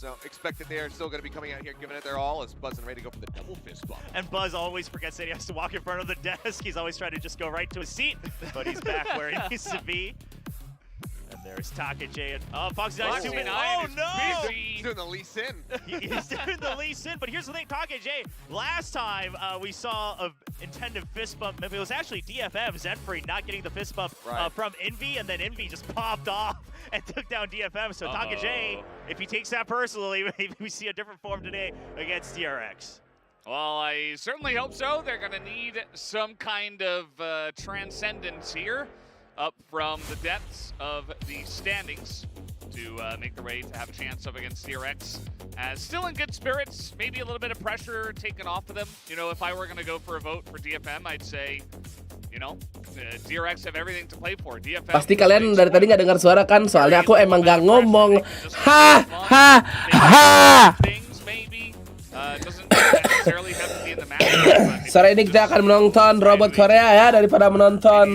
So expect that they are still going to be coming out here giving it their all as Buzz and ready to go for the double fist bump. And Buzz always forgets that he has to walk in front of the desk. He's always trying to just go right to his seat, but he's back where he needs to be. And there's Taka J. And Foxy9 zooming. Oh no! He's doing the Lee Sin. He's doing the Lee Sin, but here's the thing, Taka J. Last time we saw an intended fist bump, it was actually DFM, Zenfree not getting the fist bump from Envy, and then Envy just popped off and took down DFM. So Taka J, if he takes that personally, maybe we see a different form today against DRX. Well, I certainly hope so. They're going to need some kind of transcendence here up from the depths of the standings to make their way to have a chance up against DRX. Still in good spirits, maybe a little bit of pressure taken off of them. You know, if I were going to go for a vote for DFM, I'd say, you know, DRX have everything to play for. DFM. Pasti kalian dari tadi nggak dengar suara kan? Soalnya aku emang nggak ngomong. Ha ha ha. Sore ini kita akan menonton robot Korea ya daripada menonton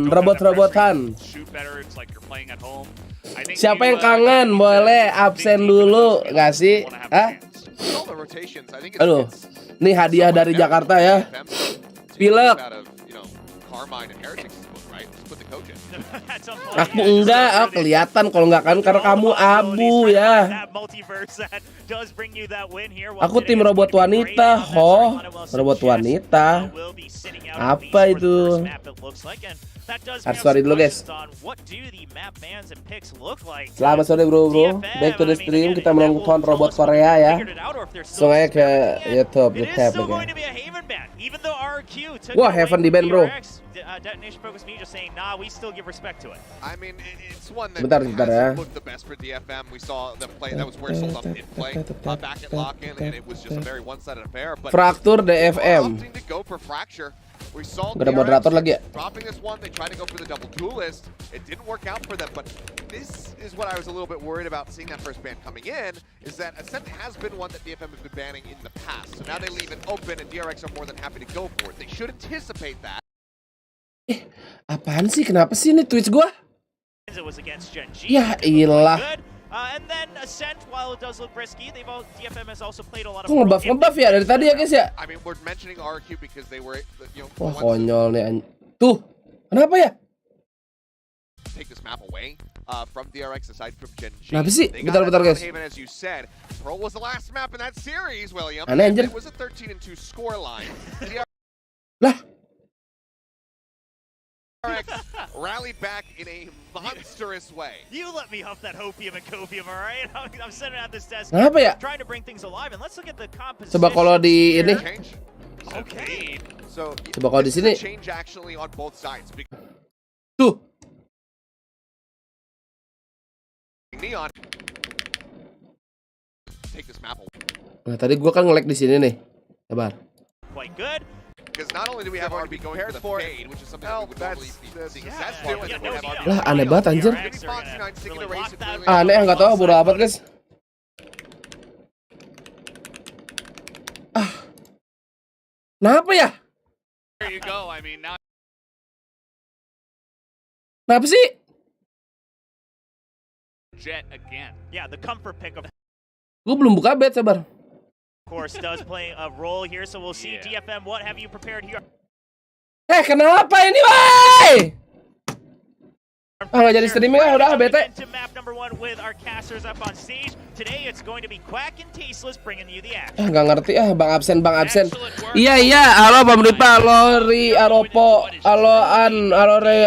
robot-robotan. Siapa yang kangen boleh absen dulu nggak sih? Hah? Aduh, ini hadiah dari Jakarta ya. Pilek. Aku enggak, kelihatan kalau enggak kan karena kamu abu ya. Aku tim robot wanita, robot wanita. Apa itu? Harus sorry dulu guys. Selamat sore bro. Back to the stream, kita menonton robot Korea ya. Langsung aja ke YouTube lagi. Wah, Heaven di band bro. Detonation focus me just saying, nah, we still give respect to it. I mean, it's one that bentar ya. looked the best for DFM. We saw them play, that was where Soul did play back at lock-in, and it was just a very one-sided affair. But Fraktur DFM. opting to go for Fracture. We saw Gak ada moderator lagi ya? dropping this one. They tried to go for the double duelist. It didn't work out for them, but this is what I was a little bit worried about seeing that first ban coming in, is that Ascent has been one that DFM has been banning in the past. So now they leave it open, and DRX are more than happy to go for it. They should anticipate that. Apaan sih? Kenapa sih ini Twitch gua? Ya ilah. And then Ascent, while it does look risky, DFM has also played a lot of. Ngebuff ya dari tadi ya guys ya. I mean, we're mentioning RQ because they were, you know. Wah konyol nih. Tuh, kenapa ya? Take this map away from DRX aside from Gen G. Kenapa sih? Bentar guys. As you said, Pearl was the last map in that series, William. Aneh anjir. It was a 13-2 score line. Lah. Rallied back in a monstrous way. You let me huff that hopium and copium, all right? I'm sitting at this desk trying to bring things alive, and let's look at the composition. Coba kalau di ini. Okay. So coba kalau di sini. Change actually on both sides. Tuh. Neon. Take this map away. Nah, tadi gua kan nge-lag di sini nih. Sabar. Quite good. Because not only do we have RB going for the fade, which is something that we would normally see Zest do, and then we have RB. Lah aneh banget anjir. Really Aneh enggak tahu bodo amat guys. Kenapa ya? There you go. I mean, now. Kenapa sih? Jet again. Yeah, the comfort pick of. Gua belum buka bet, sabar. Course does play a role here, so we'll see. DFM, what have you prepared here? Kenapa ini, woi? Nggak jadi streaming ya, udah bete. Map number 1 with our casters up on stage. Today it's going to be Quack and Tasteless bringing you the action. Nggak ngerti Bang absen. Iya, halo Bang Ripa, halo Ri, Aropo, halo An, halo Re,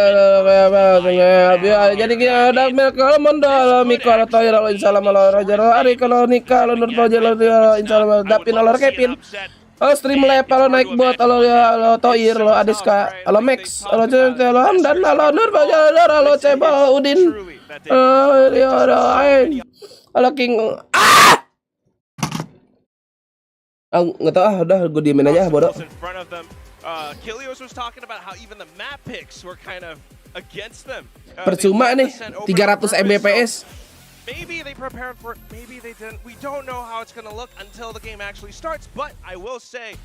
jadi kita ada kalau mondol, Miko, halo Toyer, halo Insalam, halo Roger, halo Ari, halo Nika, halo Nur Roger, halo Insalam, halo Dapin, halo Kevin. Halo Streamlab, halo Nightbot, halo Toir, halo Adiska, halo Max, halo Cente, halo Hamdan, halo Nur, halo Ceba, halo Udin, halo Ain, halo King. Nggak tahu udah gue diemin aja bodoh. Kilios was talking about how even the map picks were kind of against them. Percuma nih, 300 Mbps. Maybe they prepared for it, maybe they didn't. We don't know how it's going to look until the game actually starts, but I will say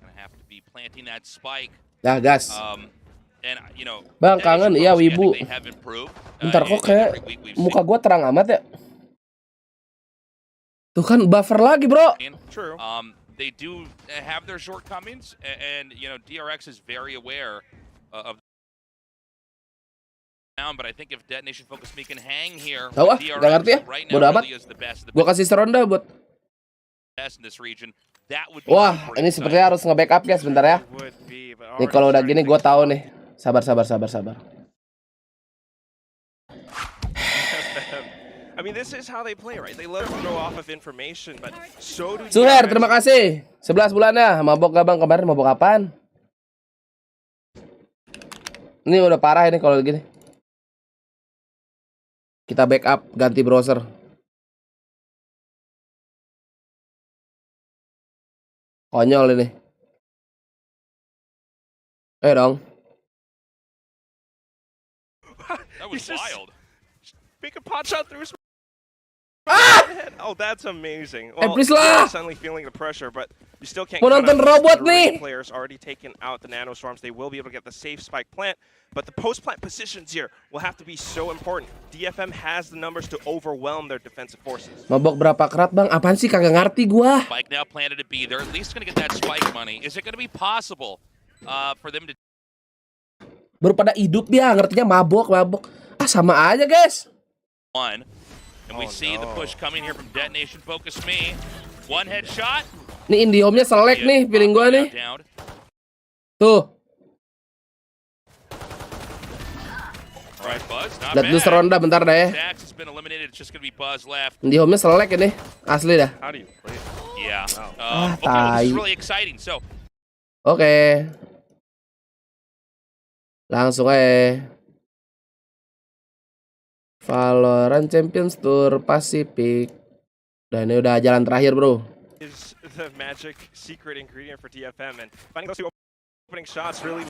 going to have to be planting that spike. Nah, gas. And you know, Bang, kangen iya wibu. they have improved. Bentar kok kayak muka gua terang amat ya. Tuh kan buffer lagi, bro. True. They do have their shortcomings, and you know, DRX is very aware of. But I think if Detonation Focus Me can hang here, Tahu ah, gak ngerti ya. Bodo amat. Gua kasih seronda buat. Wah, ini sepertinya harus nge-backup guys, bentar ya. Nih kalau udah gini gua tahu nih. Sabar. I mean, this is how they play, right? They love to throw off of information, but so do Suher, terima kasih. 11 bulannya. Mabok gak bang kemarin? Mabok apaan? Ini udah parah ini kalau gini. Kita backup, ganti browser. Konyol ini. Dong. That was wild. Make a pot shot through his Oh, that's amazing. Well, please lah. Suddenly feeling the pressure, but you still can't. Mau nonton robot nih. Players already taken out the nano storms. They will be able to get the safe spike plant, but the post plant positions here will have to be so important. DFM has the numbers to overwhelm their defensive forces. Mabok berapa kerat bang? Apaan sih kagak ngerti gua. Spike now planted to be. They're at least gonna get that spike money. Is it gonna be possible for them to? Baru pada hidup ya, ngertinya mabok. Ah sama aja guys. One. And we see the push coming here from Detonation Focus Me. One headshot. Nih Indihome-nya selek nih, feeling gua nih. Tuh. Lihat dulu seronda bentar deh. Indihome-nya selek ini, asli dah. Tai. Oke. Langsung aja. Valorant Champions Tour Pacific. Dan ini udah jalan terakhir, bro. Is the magic secret ingredient for DFM, and finding those two opening shots really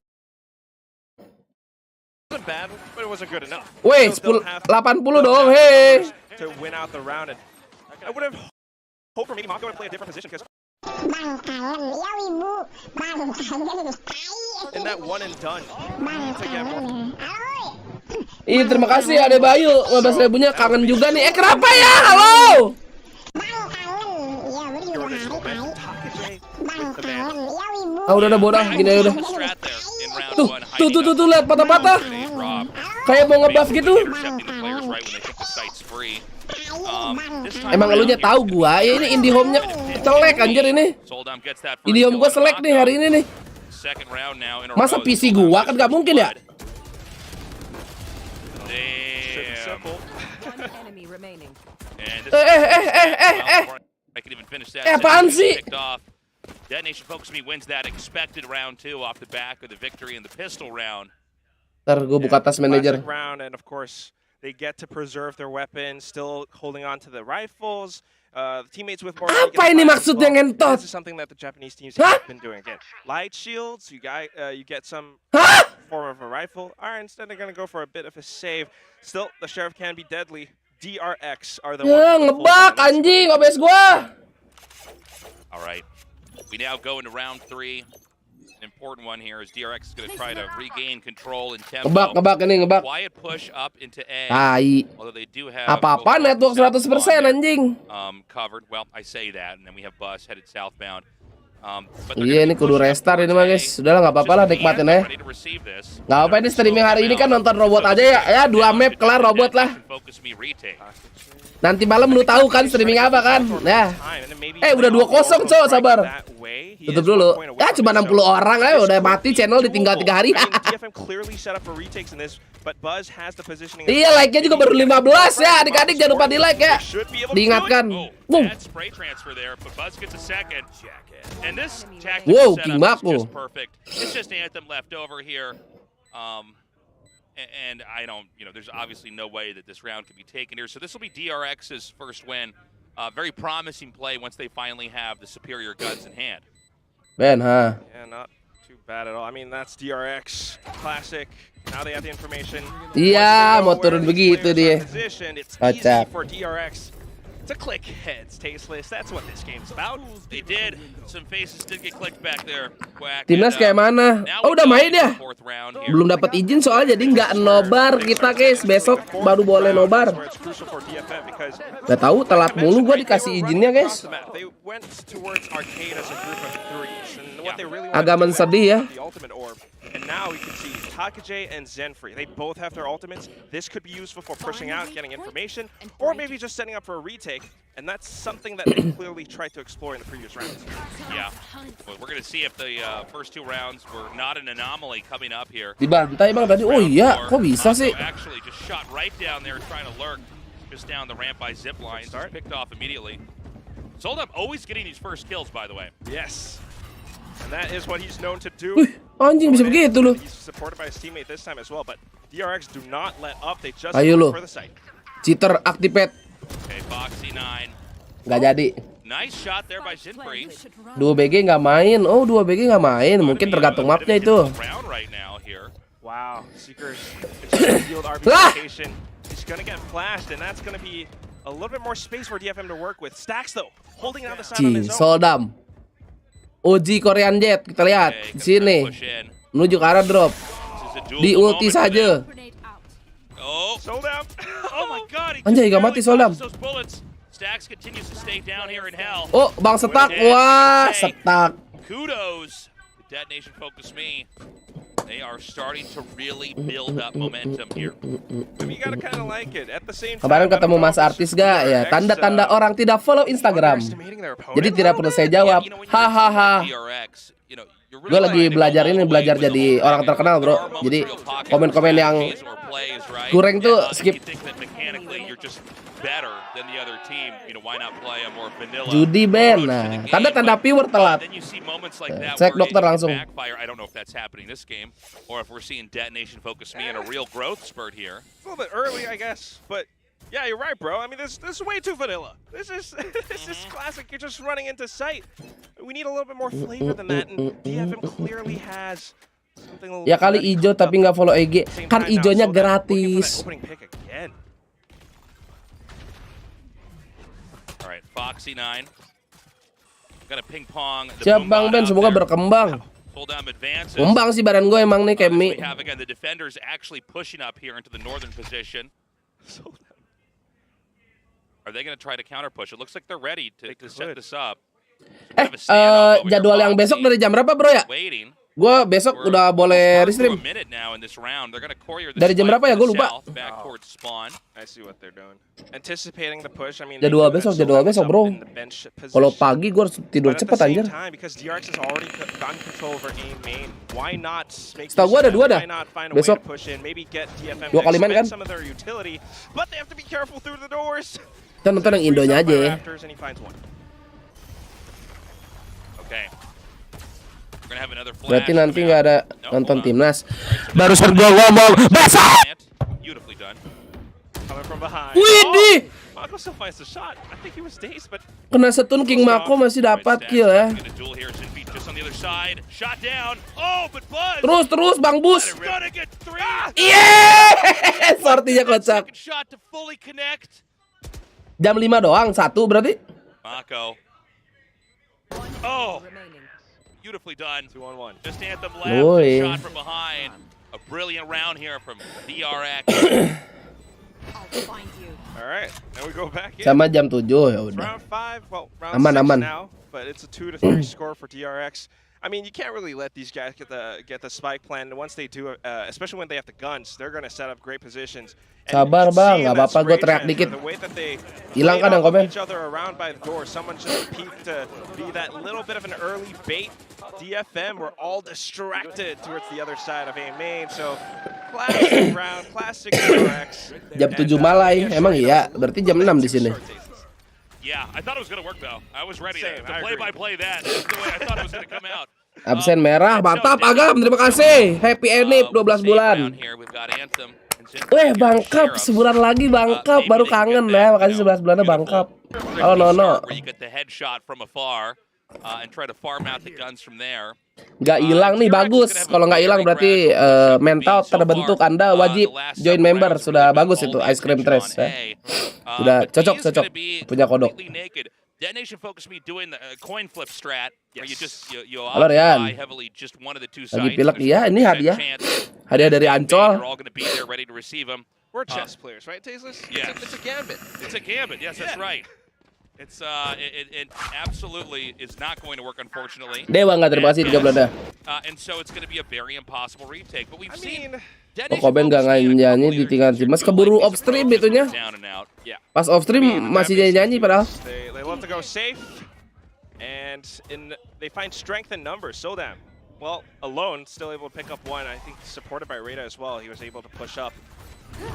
wasn't bad, but it wasn't good enough. Weh, 80 dong, hey. To win out the round, and I would have hoped for maybe Mako to play a different position because Bang kangen, ya wibu. Bang kangen, in that one and done. Iya, terima kasih Ade Bayu, 15.000-nya kangen juga nih. Kenapa ya? Halo. Bang kangen, ya bener. Bang kangen, ya wibu. Ah udah bodoh, gini aja udah. Tuh lihat patah-patah. Kayak mau ngebuff gitu. Emang elunya tahu gua, ya ini Indihome-nya selek anjir ini. Indihome gua selek nih hari ini nih. Masa PC gua kan gak mungkin ya? Apaan sih? Detonation Focus Me wins that expected round 2 off the back of the victory in the pistol round. Ntar gue buka tas manajer. Round, and of course they get to preserve their weapons, still holding on to the rifles. The teammates with more. Apa ini maksudnya ngentot? This is something that the Japanese teams have been doing again. Light shields, you get some form of a rifle. Alright, instead they're gonna go for a bit of a save. Still, the sheriff can be deadly. DRX are the ones. Ngebak anjing, OBS gua. Alright, we now go into round 3. Important one here is DRX is going to try to regain control and tempo. Ngebak. Quiet push up into A. Tai. Although they do have apa network 100% anjing. Covered. Well, I say that, and then we have Bus headed southbound. Iya, ini kudu restart ini mah guys. Sudahlah nggak apa-apa lah, nikmatin ya. Nggak apa-apa ini streaming hari ini kan nonton robot aja ya. Ya 2 map kelar robot lah. Nanti malam lu tahu kan streaming apa kan? Nah. Udah 2-0 cowok, sabar. Tutup dulu. Ya cuma 60 orang aja udah mati channel ditinggal 3 hari. Iya, like-nya juga baru 15 ya. Adik-adik jangan lupa di-like ya. Diingatkan. Wow, King Mako. It's just Anthem left over here. And I don't, there's obviously no way that this round can be taken here. So this will be DRX's first win. Very promising play once they finally have the superior guns in hand. Ben, huh? Yeah, not too bad at all. I mean, that's DRX classic. Now they have the information. Iya, mau turun begitu dia. It's easy for DRX to click heads, Tasteless. That's what this game's about. They did. Some faces did get clicked back there. Quack. Timnas kayak mana? Oh, udah main ya? Belum dapat izin soalnya, jadi nggak nobar kita guys. Besok baru boleh nobar. Gak tahu, telat mulu gua dikasih izinnya guys. Agak mensedih ya. And now we can see Takage and Zenfree. They both have their ultimates. This could be useful for pushing out, getting information, or maybe just setting up for a retake. And that's something that they clearly tried to explore in the previous rounds. Yeah. Well, we're going to see if the first 2 rounds were not an anomaly coming up here. Dibantai bang tadi. Oh iya, kok bisa sih? Actually just shot right down there trying to lurk just down the ramp by zip lines. Picked off immediately. Soldum always getting these first kills, by the way. Yes. And that is what he's known to do. Wih, anjing bisa begitu loh. He's supported by his teammate this time as well, but DRX do not let up. They just Ayo go lo. for the site. Cheater activate. Okay, Foxy 9. Nggak jadi. Nice shot there by Zinfree. 2 BG nggak main. Oh, 2 BG nggak main. Mungkin tergantung mapnya itu. Right now here. Wow, Seekers field RB location. He's gonna get flashed, and that's gonna be a little bit more space for DFM to work with. Stacks though, holding out the side on his own. Soldum. Uji Korean Jet, kita lihat di sini. Menuju ke arah drop. Di ulti saja. Oh, Soldum. Oh my god. Anjay, gak mati Soldum. Stacks continues to stay down here in hell. Oh, Bang Setak. Wah, Setak. Kudos. The detonation focus me. They are starting to really build up momentum here. You gotta kind of like it. At the same time, Kemarin ketemu Mas Artis gak ya? Tanda-tanda orang tidak follow Instagram. Jadi tidak perlu saya jawab. Hahaha. Gue lagi belajar ini, belajar jadi orang terkenal bro. Jadi komen-komen yang kurang tuh skip. Judi Ben, nah tanda-tanda viewer telat. Cek dokter langsung. A little bit early, I guess, but yeah, you're right, bro. I mean, this is way too vanilla. This is classic. You're just running into sight. We need a little bit more flavor than that, and DFM clearly has something a little. Ya kali ijo tapi nggak follow EG. Kan ijonya gratis. Alright, Foxy 9. Got a ping pong. Siap Bang Ben, semoga berkembang. Kembang sih badan gue emang nih kayak mie. Again, the defenders actually pushing up here into the northern position. Are they going to try to counter push? It looks like they're ready to set this up. Jadwal yang besok dari jam berapa bro ya? Gue besok udah boleh restream. Dari jam berapa ya? Gue lupa. Jadwal besok bro. Kalau pagi gue harus tidur cepet anjir. Setahu gue ada 2 dah. Besok 2 kali main kan? Kita nonton yang Indonya aja ya. Berarti nanti nggak ada nonton timnas. Barusan gue ngomong besok. Widih. Kena stun King Mako masih dapat kill ya. Terus Bang Bus. Iya. Sortinya kocak. Jam 5 doang, 1 berarti. Mako. Oh. Beautifully done. 2-on-1. Just Anthem left, shot from behind. A brilliant round here from DRX. Alright, now we go back in. Sama jam 7 ya udah. Round 5, well, round 6 now, but it's a 2 to 3 score for DRX. I mean, you can't really let these guys get the spike plan. And once they do, especially when they have the guns, they're going to set up great positions. Sabar bang, nggak apa-apa, gue teriak dikit. Hilang kan yang komen. Someone just peeked to be that little bit of an early bait. DFM were all distracted towards the other side of A main. So classic round, classic DRX. Jam 7 Malai, emang iya. Berarti jam 6 di sini. Yeah, I thought it was going to work though. I was ready to play-by-play that. That's the way I thought it was going to come out. Absen merah, mantap Agam, terima kasih. Happy Enip 12 bulan. Weh, Bangkap sebulan lagi Bangkap, baru kangen ya. Makasih 11 bulannya Bangkap. Halo Nono. Nggak hilang nih, bagus. Kalau nggak hilang berarti mental terbentuk. Anda wajib join member, sudah bagus itu Ice Cream Trash ya. Udah But cocok he is gonna cocok be punya kodok. completely naked. Detonation focus me doing the coin flip strat, where you just you Halo, occupy Rian. heavily just one of the two Lagi sides. pilek There's iya, a ini 100% hadiah. chance Hadiah that dari they Ancol. are all going to be there ready to receive them. We're chess players, right, Tasteless? Yeah. It's a gambit. It's a gambit. Yes, that's right. It's it absolutely is not going to work, unfortunately. Dewa nggak, terima kasih 3 Belanda. And so it's going to be a very impossible retake. But we've I seen mean, Oh, Koben nggak nyanyi ditinggal Mas keburu off stream itunya. yeah. Pas off stream masih nyanyi padahal. They love to go safe, and they find strength in numbers. So damn. Well, alone, still able to pick up one. I think supported by Rada as well. He was able to push up.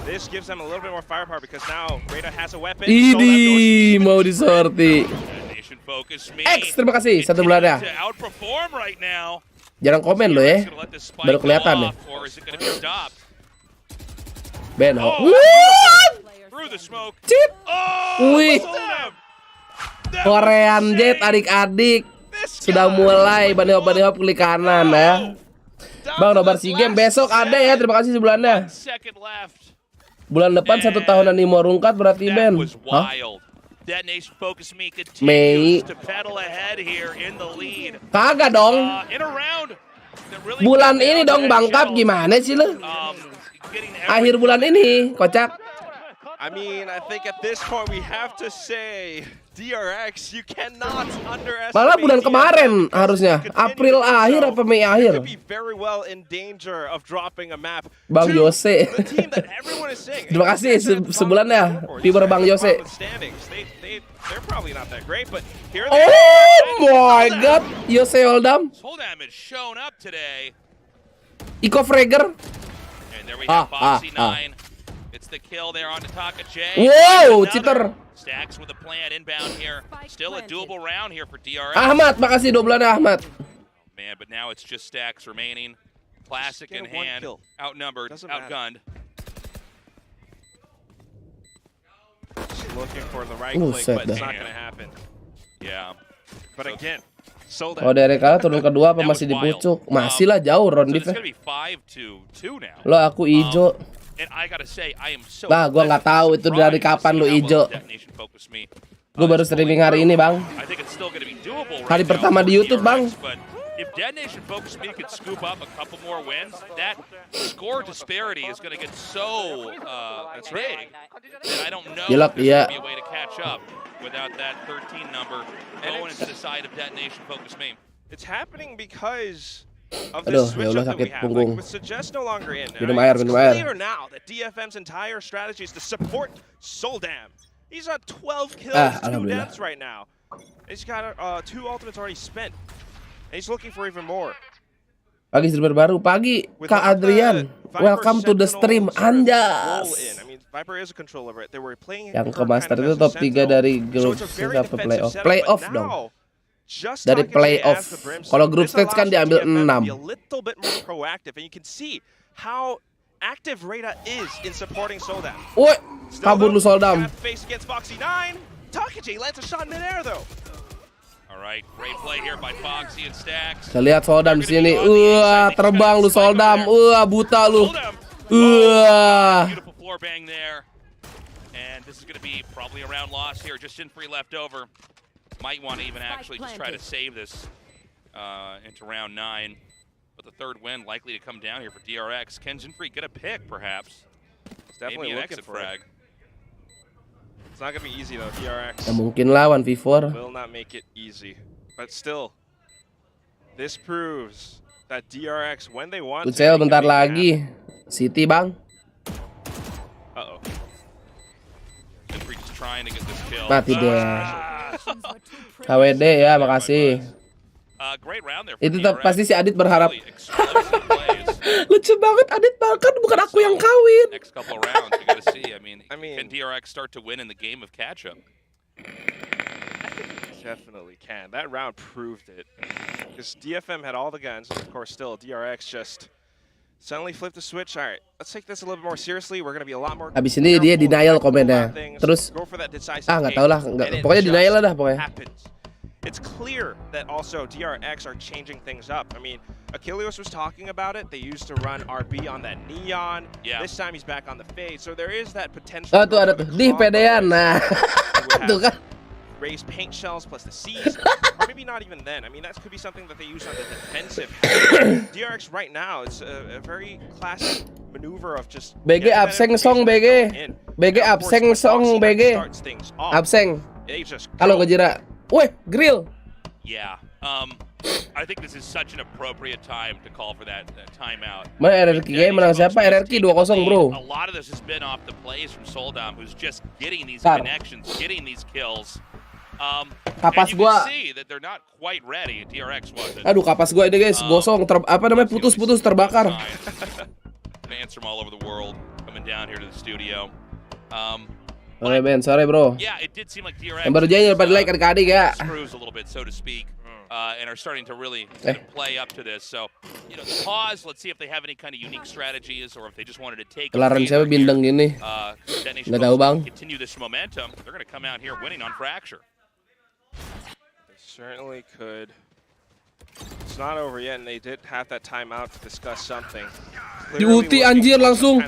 This gives them a little bit more firepower because now Rada has a weapon. Ini mau disorti. X, terima kasih 1 Belanda. Jarang komen lo ya. Baru kelihatan nih. Ben Ho. Cip. Wih. Korean Jet adik-adik sudah mulai banyak klik kanan ya. Bang nobar SEA Games besok ada ya. Terima kasih sebelumnya. Bulan depan 1 tahunan nih mau rungkat berarti Ben. Hah? Mei. Kagak dong. Bulan ini dong Bangkap, gimana sih lu? Akhir bulan ini, kocak. I mean, I think at this point we have to say DRX, you cannot underestimate. Malah bulan kemarin harusnya, April akhir apa Mei akhir. Bang Yose. Terima kasih sebulan ya, viewer Bang Yose. Oh my god, Yose Holdam. Iko Frager. It's the kill there on Taka J. Wow, cheater. Stacks with a plan inbound here. Still a doable round here for DRX. Ahmad, makasih 2 bulan Ahmad. Man, but now it's just Stacks remaining. Classic in hand, outnumbered, outgunned. Looking for the right click, but it's not Man. gonna happen. Yeah. But again, sold Oh, dari kalah turun kedua apa masih di pucuk? Masih lah jauh round So diff. it's gonna be 5-2 now. Lo aku ijo. And I gotta say, I am so Nah, gua nggak tahu itu dari kapan lu ijo. Gue baru streaming hari ini, Bang. I think it's still gonna be doable Hari right pertama now di for YouTube, DRX, Bang. But if Dead Nation Focus Me could scoop up a couple more wins, that score disparity is gonna get so big that I don't know Gilak, if iya. there's gonna be a way to catch up without that 13 number going into the side of Dead Nation Focus Me. It's happening because of Aduh, this ya switch Allah, up that we sakit have. punggung. Like, with Suggest no longer in, Minum air, it's minum air. clear now that DFM's entire strategy is to support Soldam. He's at 12 kills, 2 alhamdulillah. deaths right now. He's got 2 ultimates already spent, and he's looking for even more. Pagi streamer baru, pagi Kak Adrian. Welcome to the stream, anjas. I mean, Viper is a control over it. They were playing Yang ke Master itu top 3 dari grup sampai playoff. Playoff dong. Dari playoff. Kalau group stage kan diambil 6. Woi, kabur lu Soldam. Kita lihat Soldam di sini. Terbang lu Soldam. Buta lu. And this is going to be probably a round loss here. Just in free left over. Might want to even actually just try to save this into round 9. But the third win likely to come down here for DRX. Can Zinfree get a pick, perhaps? It's definitely Maybe an looking exit for frag. it. It's not going to be easy, though. DRX Ya mungkin lawan V4. will not make it easy. But still, this proves that DRX, when they want to, Ucel they can bentar make it lagi. happen. City, Bang. Uh-oh. Zinfree just trying to get this kill. Mati deh. KWD ya, makasih. Great round there for Itu DRX. pasti si Adit berharap. Really explosive plays. Lucu banget Adit, bahkan bukan aku yang kawin. Next couple of rounds, we got to see. I mean, I mean- can DRX start to win in the game of catch-up? Definitely can. That round proved it. Because DFM had all the guns, and of course still DRX just suddenly flipped the switch. All right, let's take this a little bit more seriously. We're going to be a lot more Abis ini dia careful, denial tactical komennya. about things. Terus Go for that decisive nggak game, tahu lah, and it pokoknya just denial lah dah pokoknya. happens. It's clear that also DRX are changing things up. I mean, Achilles was talking about it. They used to run RB on that Neon. Yeah. This time he's back on the Fade. So there is that potential. Oh tuh ada tuh di pedean. Nah. Tuh kan. Raise paint shells plus the C's. Or maybe not even then. I mean, that could be something that they use on the defensive. DRX right now, it's a very classic maneuver of just BG abseng song BG. BG abseng song BG. Abseng. Halo Gojira. Weh, grill. Yeah. I think this is such an appropriate time to call for that timeout. RRQ game menang siapa? RRQ 2-0, bro. A lot of this has been off the plays from Soldam, who's just getting these connections, getting these kills. Kapas and you gua. can see that they're not quite ready. DRX wasn't. Aduh, kapas gua ini guys, gosong, apa namanya, putus-putus, terbakar. Fans from all over the world coming down here to the studio. Sorry Ben, sorry bro. Yeah, it did seem like DRX yang baru janji pada like adik-adik ya. screws a little bit, so to speak, and are starting to really play up to this. So, you know, the pause. Let's see if they have any kind of unique strategies, or if they just wanted to take. Kelaran siapa bindeng gini? Nggak tahu bang. Continue this momentum. They're going to come out here winning on Fracture. They certainly could. It's not over yet, and they did have that timeout to discuss something. Di ulti anjir langsung.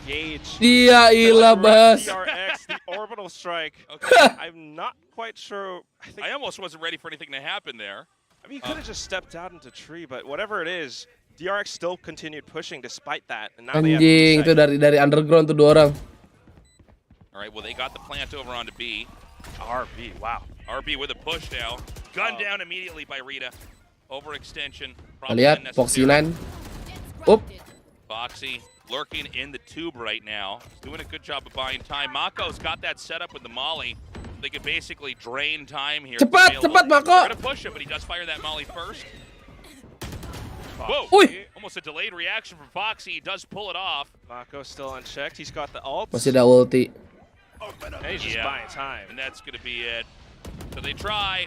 Dia ilah bas. DRX, the orbital strike. Okay. I'm not quite sure. I almost wasn't ready for anything to happen there. I mean, he could have just stepped out into tree, but whatever it is, DRX still continued pushing despite that. And now Anjing, itu dari underground tuh 2 orang. All right, well they got the plant over onto B. RB, wow. RB with a push now. Gunned down immediately by Rita. Overextension. Lihat Foxy 9. Up. Foxy lurking in the tube right now. He's doing a good job of buying time. Mako's got that set up with the Molly. They could basically drain time here. Cepat, cepat Mako. They're gonna push him, but he does fire that Molly first. Whoa! Uy. Almost a delayed reaction from Foxy. He does pull it off. Mako still unchecked. He's got the ult. Masih ada ulti. And he's just buying time. And that's gonna be it. So they try.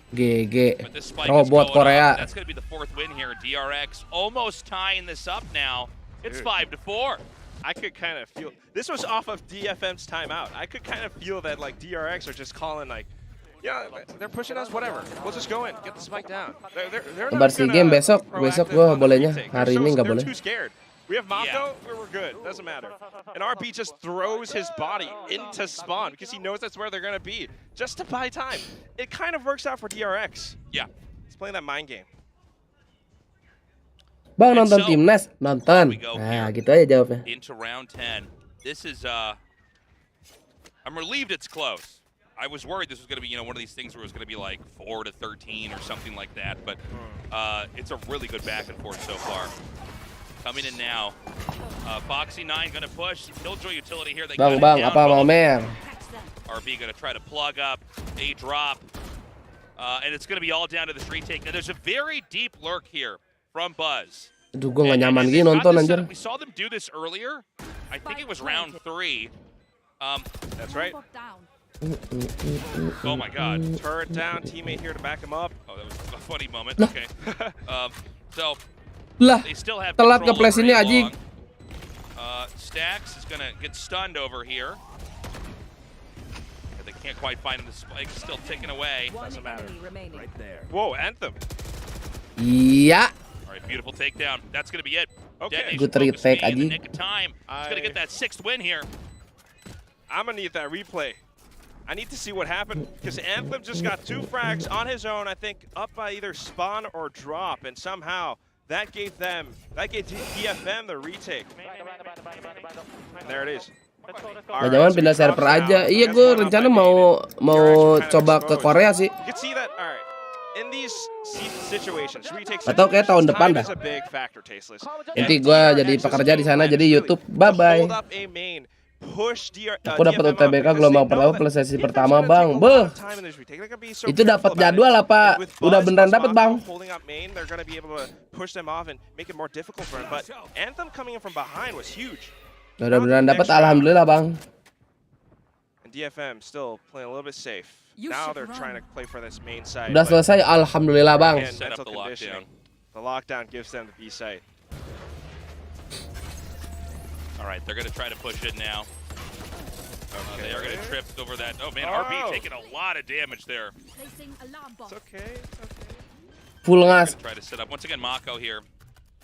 GG. But this spike Robot is going Korea. up. That's going to be the 4th win here. DRX almost tying this up now. It's 5-4. I could kind of feel this was off of DFM's timeout. I could kind of feel that like DRX are just calling like, yeah, they're pushing us. Whatever. We'll just go in, get the spike down. They're not Bersih game besok gua bolehnya. Hari ini nggak boleh. Too scared. We have Mako, we're good. Doesn't matter. And RB just throws his body into spawn because he knows that's where they're going to be, just to buy time. It kind of works out for DRX. Yeah. He's playing that mind game. Bang nonton timnas, nonton. Nah, gitu aja jawabnya. Into round 10. This is I'm relieved it's close. I was worried this was going to be, one of these things where it was going to be like 4-13 or something like that, but it's a really good back and forth so far. Coming in now. Foxy 9 gonna push. Killjoy utility here. They Bang, apa mau mer? RB gonna try to plug up a drop. And it's gonna be all down to this retake. Now there's a very deep lurk here from Buzz. Aduh, gua nggak nyaman gini nonton anjir. We saw them do this earlier. I think it was round 3. That's right. Oh my god. Turret down, teammate here to back him up. Oh, that was a funny moment. Okay. So Lah, they still have telat control ke-place over ini A anjing. long. Stax is gonna get stunned over here. But they can't quite find him. The spike is still ticking away. Doesn't matter. Right there. Whoa, Anthem. Iya. All right, beautiful takedown. That's gonna be it. Okay. Good retake in the anjing. nick of time. He's gonna get that 6th win here. I'm gonna need that replay. I need to see what happened because Anthem just got 2 frags on his own. I think up by either spawn or drop, and somehow that gave DFM the retake. There it is. Nah, jangan pindah server aja. Iya, gue rencana mau coba ke Korea sih. You can see that. All right. In these situations, retake Atau kayak tahun depan dah. is a big factor, Tasteless. Nanti gue jadi pekerja di sana, jadi YouTube. Bye bye. Aku dapat UTBK gelombang pertama plus sesi pertama bang. Beuh. Itu dapat jadwal apa? Udah beneran dapat bang? Udah beneran dapat, alhamdulillah bang. DFM still playing a little bit safe. Now they're trying to play for this main side. Udah selesai, alhamdulillah bang. Set up the lockdown. The lockdown gives them the B site. All right, they're gonna try to push it now. They are gonna trip over that. Oh man, RB taking a lot of damage there. It's okay. It's okay. Full ngas. Try to set up once again. Mako here,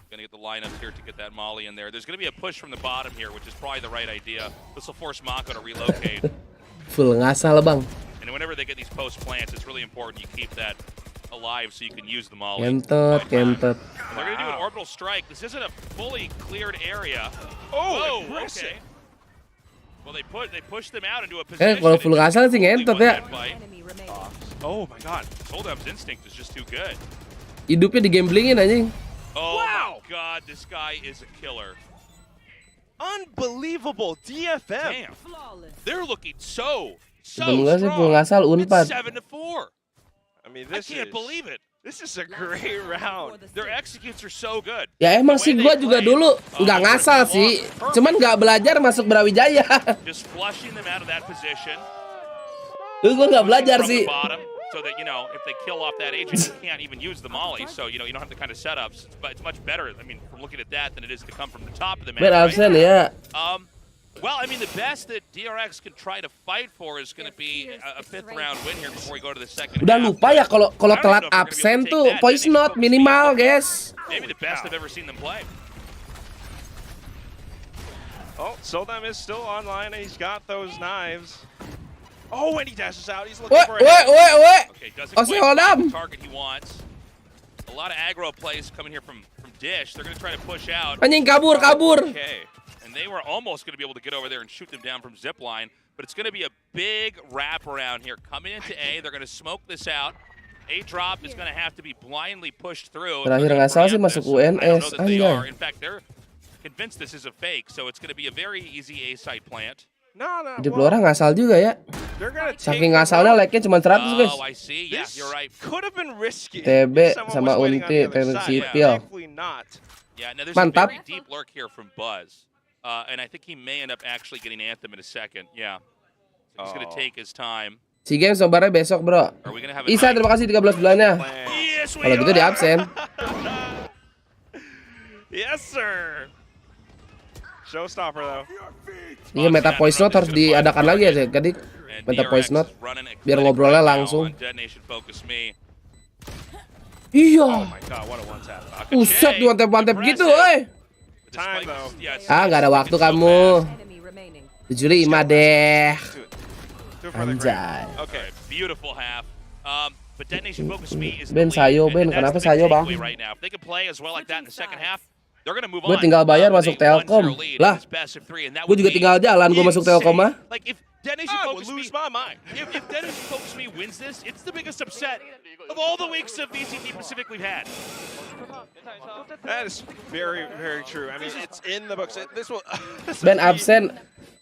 gonna get the lineups here to get that molly in there. There's gonna be a push from the bottom here, which is probably the right idea. This will force Mako to relocate. Full ngasal bang. And whenever they get these post plants, it's really important you keep that alive so you can use the molly. Kentot. And they're gonna do an orbital strike. This isn't a fully cleared area. Oh, okay. Well, they pushed them out into a position. Kalau full ngasal sih ngentot ya. Oh my god. Soldam's instinct is just too good. Hidupnya digamblingin anjing. Oh my god, this guy is a killer. Unbelievable DFM. Damn. They're looking so Full strong. ngasal It's Unpad. 7-4. I mean, I can't believe it. This is a great round. Their executes are so good. Ya emang sih gua juga dulu nggak ngasal sih, cuman nggak belajar masuk Brawijaya. Just flushing them out of that position. Dulu gua nggak belajar From sih. the bottom, so that, you know, if they kill off that agent, you can't even use the molly. So, you know, you don't have the kind of setups. But it's much better, I mean, from looking at that than it is to come from the top of the map. Ben absen ya. Well, I mean, the best that DRX can try to fight for is going to be a 5th round win here before we go to the second Udah half. lupa ya kalau telat absen tuh voice note minimal, guys. Maybe the best I've ever seen them play. Oh, Soldam is still online and he's got those knives. Oh, and he dashes out. He's looking Woi, for woi, woi, woi. Okay, doesn't Oh, quite Soldam. find the target he wants. A lot of aggro plays coming here from Dish. They're going to try to push out. Anjing kabur. Okay. And they were almost going to be able to get over there and shoot them down from zipline, but it's going to be a big wraparound here. Coming into A, they're going to smoke this out. A drop is going to have to be blindly pushed through. Terakhir nggak salah sih masuk UNS. Anjay. In fact, they're convinced this is a fake, so it's going to be a very easy A site plant. No. Di Flora ngasal juga ya. Saking ngasalnya like-nya cuma 100, guys. Oh, I see. Yeah, you're right. Could have been risky. TB sama Unti, teknik sipil. Yeah, now there's Mantap. a very deep lurk here from Buzz. And I think he may end up actually getting Anthem in a second. Yeah. So he's going to take his time. Si game sobarnya besok, bro. Are we going to have a Isa, terima kasih 13 bulannya. Yes, we Kalau gitu di absen. Yes, sir. Showstopper though. Iya, meta voice note harus diadakan lagi ya, jadi meta voice note biar ngobrolnya langsung. Iya. Oh my god, what a one tap. Uset di mantep gitu, oi. Time though. Nggak ada waktu kamu. 75 deh. Anjay. Okay, beautiful half. But Detonation Focus Me is Ben sayo, Ben. Kenapa sayo, Bang? right now. If they can play as well like that in the second half, they're going to move Gue on. tinggal bayar masuk Telkom. Lah, gue juga tinggal jalan gue masuk Telkom mah. Like if Detonation I Focus would Me, lose my mind. if Detonation Focus Me wins this, it's the biggest upset of all the weeks of VCT Pacific we've had. That is very, very true. I mean, it's in the books. This will. Ben absen.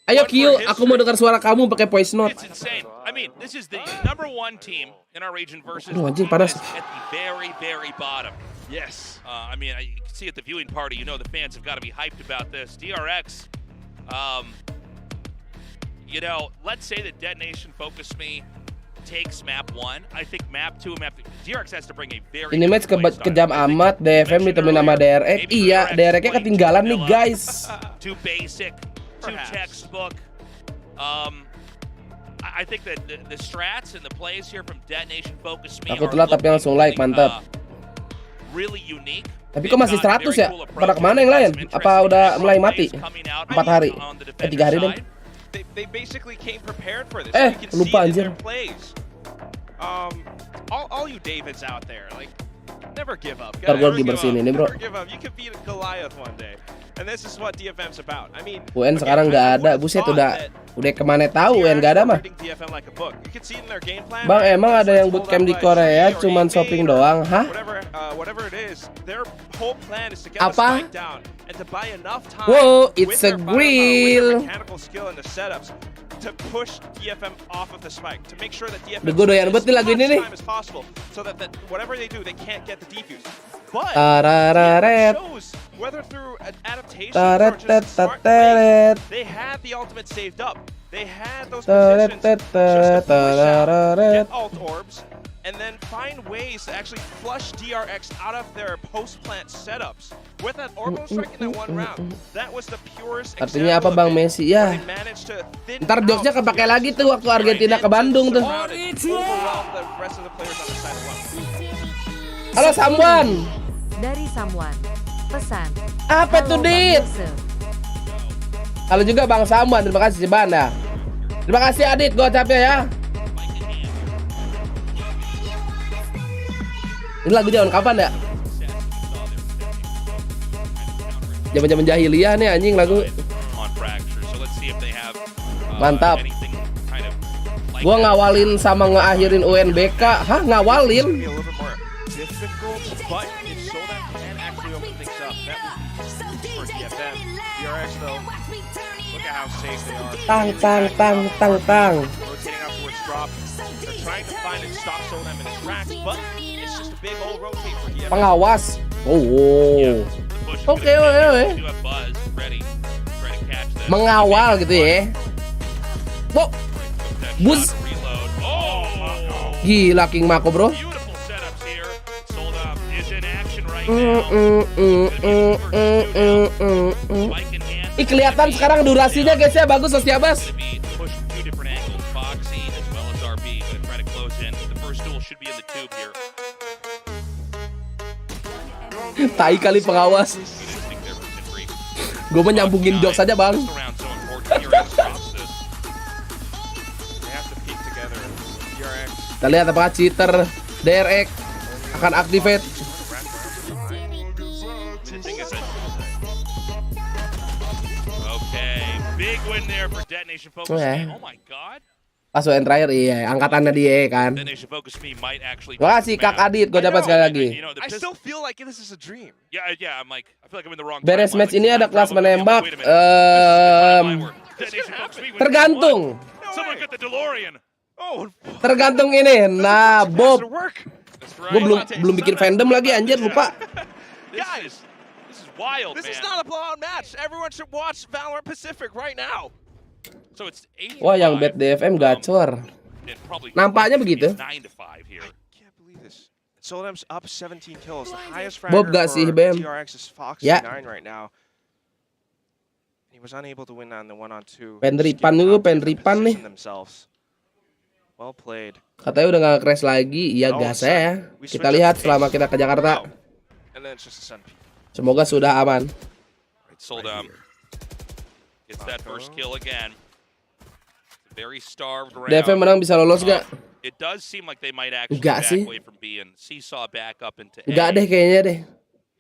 Ayo Kyu, aku mau dengar suara kamu pakai voice note. It's insane. I mean, this is the #1 team in our region versus Aduh, anjing, panas. at the very, very bottom. Yes. I mean, you can see at the viewing party, you know the fans have got to be hyped about this. DRX, you know, let's say that Detonation Focus Me takes map 1. I think map 2 and map 3. DRX has to bring a very Ini match kejam amat, DFM ditemenin sama DRX. Iya, DRX-nya ketinggalan nih, guys. Too basic, too textbook. I think that the strats and the plays here from Detonation Focus Me Aku telat tapi langsung like, mantap. really unique. Tapi kok masih 100 ya? Pada kemana yang lain? Apa udah mulai mati? 4 hari? 3 hari dong. They basically came prepared for this. Eh, You can lupa, see it in anjir. their plays. All you Davids out there, like, never give up. Ntar gue Never lagi give bersihin up. ini, bro. Never give up. You could beat Goliath one day. And this is what DFM's about. I mean, UN sekarang nggak ada, buset udah kemana tahu UN nggak ada mah. Bang, emang ada yang bootcamp di Korea cuman shopping doang, hah? Apa? Wow, it's a grill. Udah gue doyan banget nih lagu ini nih. Tarararet. Taret tet taret. They had the ultimate saved up. They had those positions just to push out, get alt orbs, and then find ways to actually flush DRX out of their post-plant setups. With that orbital strike in that one round, that was the purest Artinya apa Bang Messi ya? Ntar jokesnya kepake lagi tuh waktu Argentina ke Bandung tuh. Halo Samwan. Dari Samwan. Pesan. Apa tuh, Halo, Bang Dit? Yose. Halo juga Bang Samwan, terima kasih Banda. Terima kasih Adit gocapnya ya. Ini lagunya tahun kapan ya? Zaman-zaman jahiliyah nih anjing lagu. Mantap. Gua ngawalin sama ngeakhirin UNBK. Hah, ngawalin? Tang tang tang tang tang. Pengawas. Oh. Oke. Mengawal gitu ya. Wow. Bus. Gila King Mako, bro. Ih, kelihatan sekarang durasinya guys ya, bagus Sosiabas. Tai kali pengawas. Gue menyambungin jokes saja bang. Kita lihat apakah cheater DRX akan activate. Pas yang terakhir iya, angkatannya dia kan. Terima kasih Kak Adit, gue dapat sekali lagi. Beres match ini ada kelas menembak. Tergantung. Tergantung ini. Nah, Bob. Gue belum bikin fandom lagi anjir, lupa. Guys, this is wild, This is not a blowout match. Everyone should watch Valorant Pacific right now. So it's 85. Wah, yang bad DFM gacor. Nampaknya begitu. Can't believe this. Soldam's up 17 kills, the highest Bob fragger gak sih, for Bam? DRX is Fox Ya. 9 right now. He was unable to win on the 1-on-2. Penripan dulu, penripan nih. Well played. Katanya udah gak crash lagi. Iya gas ya. Kita lihat selama kita ke Jakarta. And then it's just a sun peak. Semoga sudah aman. Soldam gets that first kill again. Very starved round. DFM menang bisa lolos gak? It does seem like they might actually Enggak back sih. away from B and seesaw back up into A. Enggak deh kayaknya deh.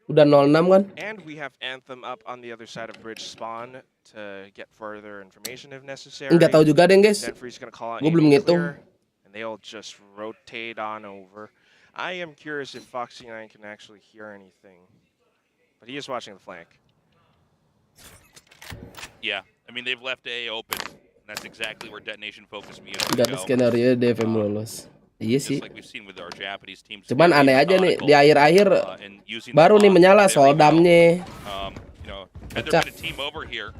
Udah 06 kan? And we have Anthem up on the other side of bridge spawn to get further information if necessary. Enggak tahu juga deh guys. Denfree's gonna call out Gue belum ngitung. and they'll just rotate on over. I am curious if Foxy9 can actually hear anything. But he is watching the flank. Yeah, I mean they've left A open. And that's exactly where detonation focus me is. Enggak ada skenario DFM lolos. Iya sih. Like we've seen with our Japanese teams. Cuman aneh aja nih di akhir-akhir and using baru the nih bomb menyala very well. Soldamnya. You know, had Pecah. there been a team over here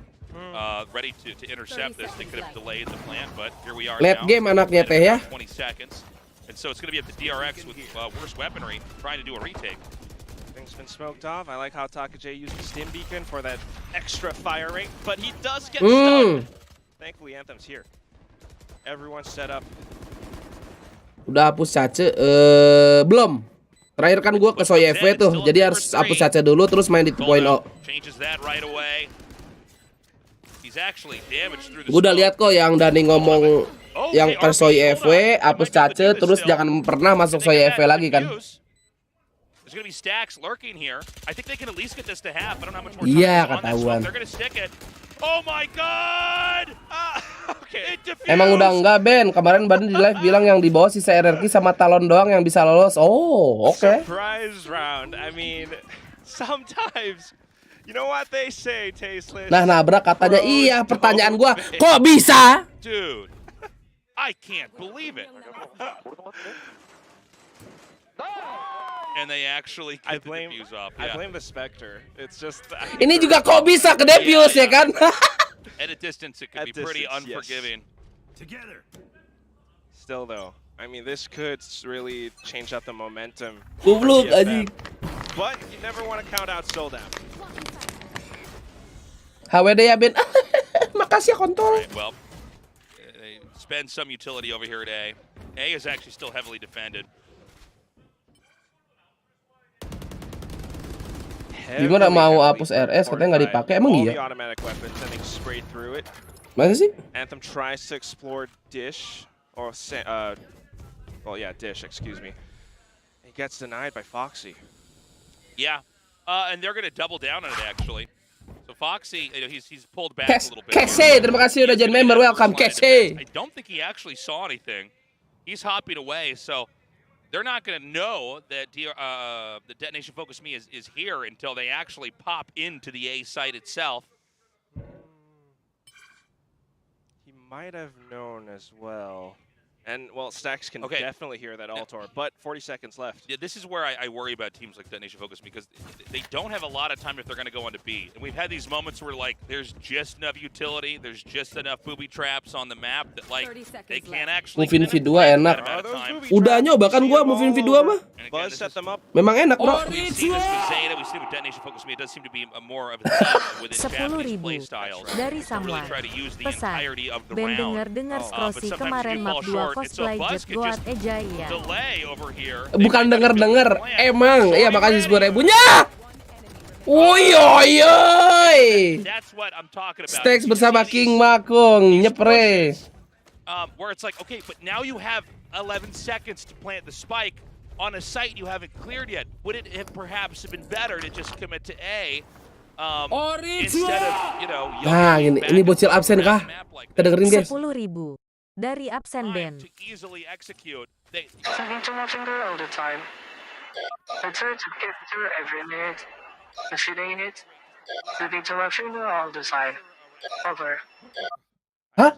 ready to intercept this, they could have delayed the plant, but here we are Late now. game anaknya teh ya. 20 seconds. And so it's going to be up to DRX with worse weaponry trying to do a retake. Things been smoked off. I like how Taka J used the stim beacon for that extra fire rate, but he does get stunned. Thankfully, Anthem's here. Everyone's set up. Udah hapus cace belum. Terakhir kan gua ke Soy FW tuh. Jadi harus hapus cace dulu terus main di 2.0. Changes that right away. He's actually damaged through the Gua udah smoke. lihat kok yang Dani ngomong yang ke Soy FW hapus cace terus jangan pernah masuk Soy FW lagi kan. There's gonna be stacks lurking here. I think they can at least get this to half. I don't know how much more Iya, time is on that ketahuan. smoke. They're gonna stick it. Oh my god! Okay. Emang udah enggak Ben, kemarin Badan di live bilang yang di bawah sisa RRQ sama Talon doang yang bisa lolos. Oh, oke. Surprise round. I mean, sometimes, you know what they say, tasteless. Nah, nabrak katanya iya, pertanyaan gua, kok bisa? Dude, I can't believe it. And they actually I get the blame, defuse off. I Yeah. blame the Spectre. It's just. Ini juga kok bisa ke defuse ya kan? At a distance, it could At be pretty distance, yes. unforgiving. Still though, I mean, this could really change up the momentum. Goblok anjing. But you never want to count out Soldam. HWD ya Ben. Makasih ya kontol. Right, well, they spend some utility over here at A. A is actually still heavily defended. Gimana mau hapus RS katanya nggak dipakai, emang iya? Masa sih? Anthem tries to explore Dish, or Dish, excuse me. He gets denied by Foxy. Yeah, and they're going to double down on it actually. So Foxy, he's pulled back a little bit. Casey, terima kasih udah jadi member, welcome Casey. I don't think he actually saw anything. He's hopping away, so they're not going to know that the Detonation Focus Me is here until they actually pop into the A site itself. He might have known as well. And, well, Stacks can definitely hear that Altor, but 40 seconds left. Yeah, this is where I worry about teams like Detonation Focus because they don't have a lot of time if they're going to go on to B. And we've had these moments where, like, there's just enough utility, there's just enough booby traps on the map that, like, they can't actually... Movin V2 enak. Udah nyoba kan gua Movin V2 mah. Buzz set them up. Memang enak, bro. We've seen this with Zeta, we've seen it with Detonation Focus Me. It does seem to be more of a theme within Japanese play styles. Dari Really Samuan. try to use the Pesan. entirety of the Ben round. dengar Scrossy kemarin map 2 cosplay jet buat Ejaya. Delay over here. Bukan denger, emang. Iya, makasih 10.000-nya. Woy. That's what I'm talking about. Stacks bersama King Makong nyepre. Where it's like, okay, but now you have 11 seconds to plant the spike on a site you haven't cleared yet. Would it have perhaps been better to just commit to A instead of, Nah, ini bocil absen kah? Kita dengerin guys. 10.000 dari absen Ben. to easily execute. Something to watch all the time. I try to capture every minute. The feeling it. Something to watch all the time. Over. Hah?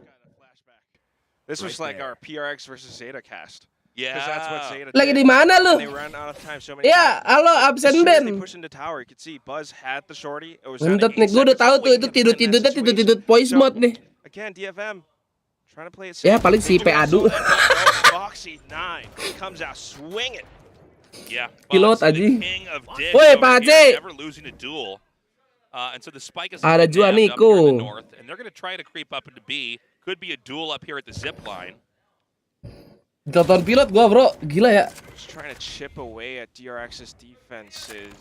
This was like our PRX versus Zeta cast. Yeah. Because that's what Zeta Lagi did. di mana lu? They ran out of time so many Ya, times. halo As absen soon as Ben. they push into tower, you could see Buzz had the shorty. It was Ngentot nih, gue udah tahu tuh itu tidur voice mode nih. Again, DFM trying to play it Ya safe. paling si P adu. Foxy 9 comes out swinging. Yeah. Pilot Bugs, the aji. king of dish Woi, over Pak here, Haji. never losing a duel. And so the spike is Ada nabbed up Juaniku. here in the north, and they're going to try to creep up into B. Could be a duel up here at the zip line. Tonton pilot gua, bro. Gila ya. Just trying to chip away at DRX's defenses.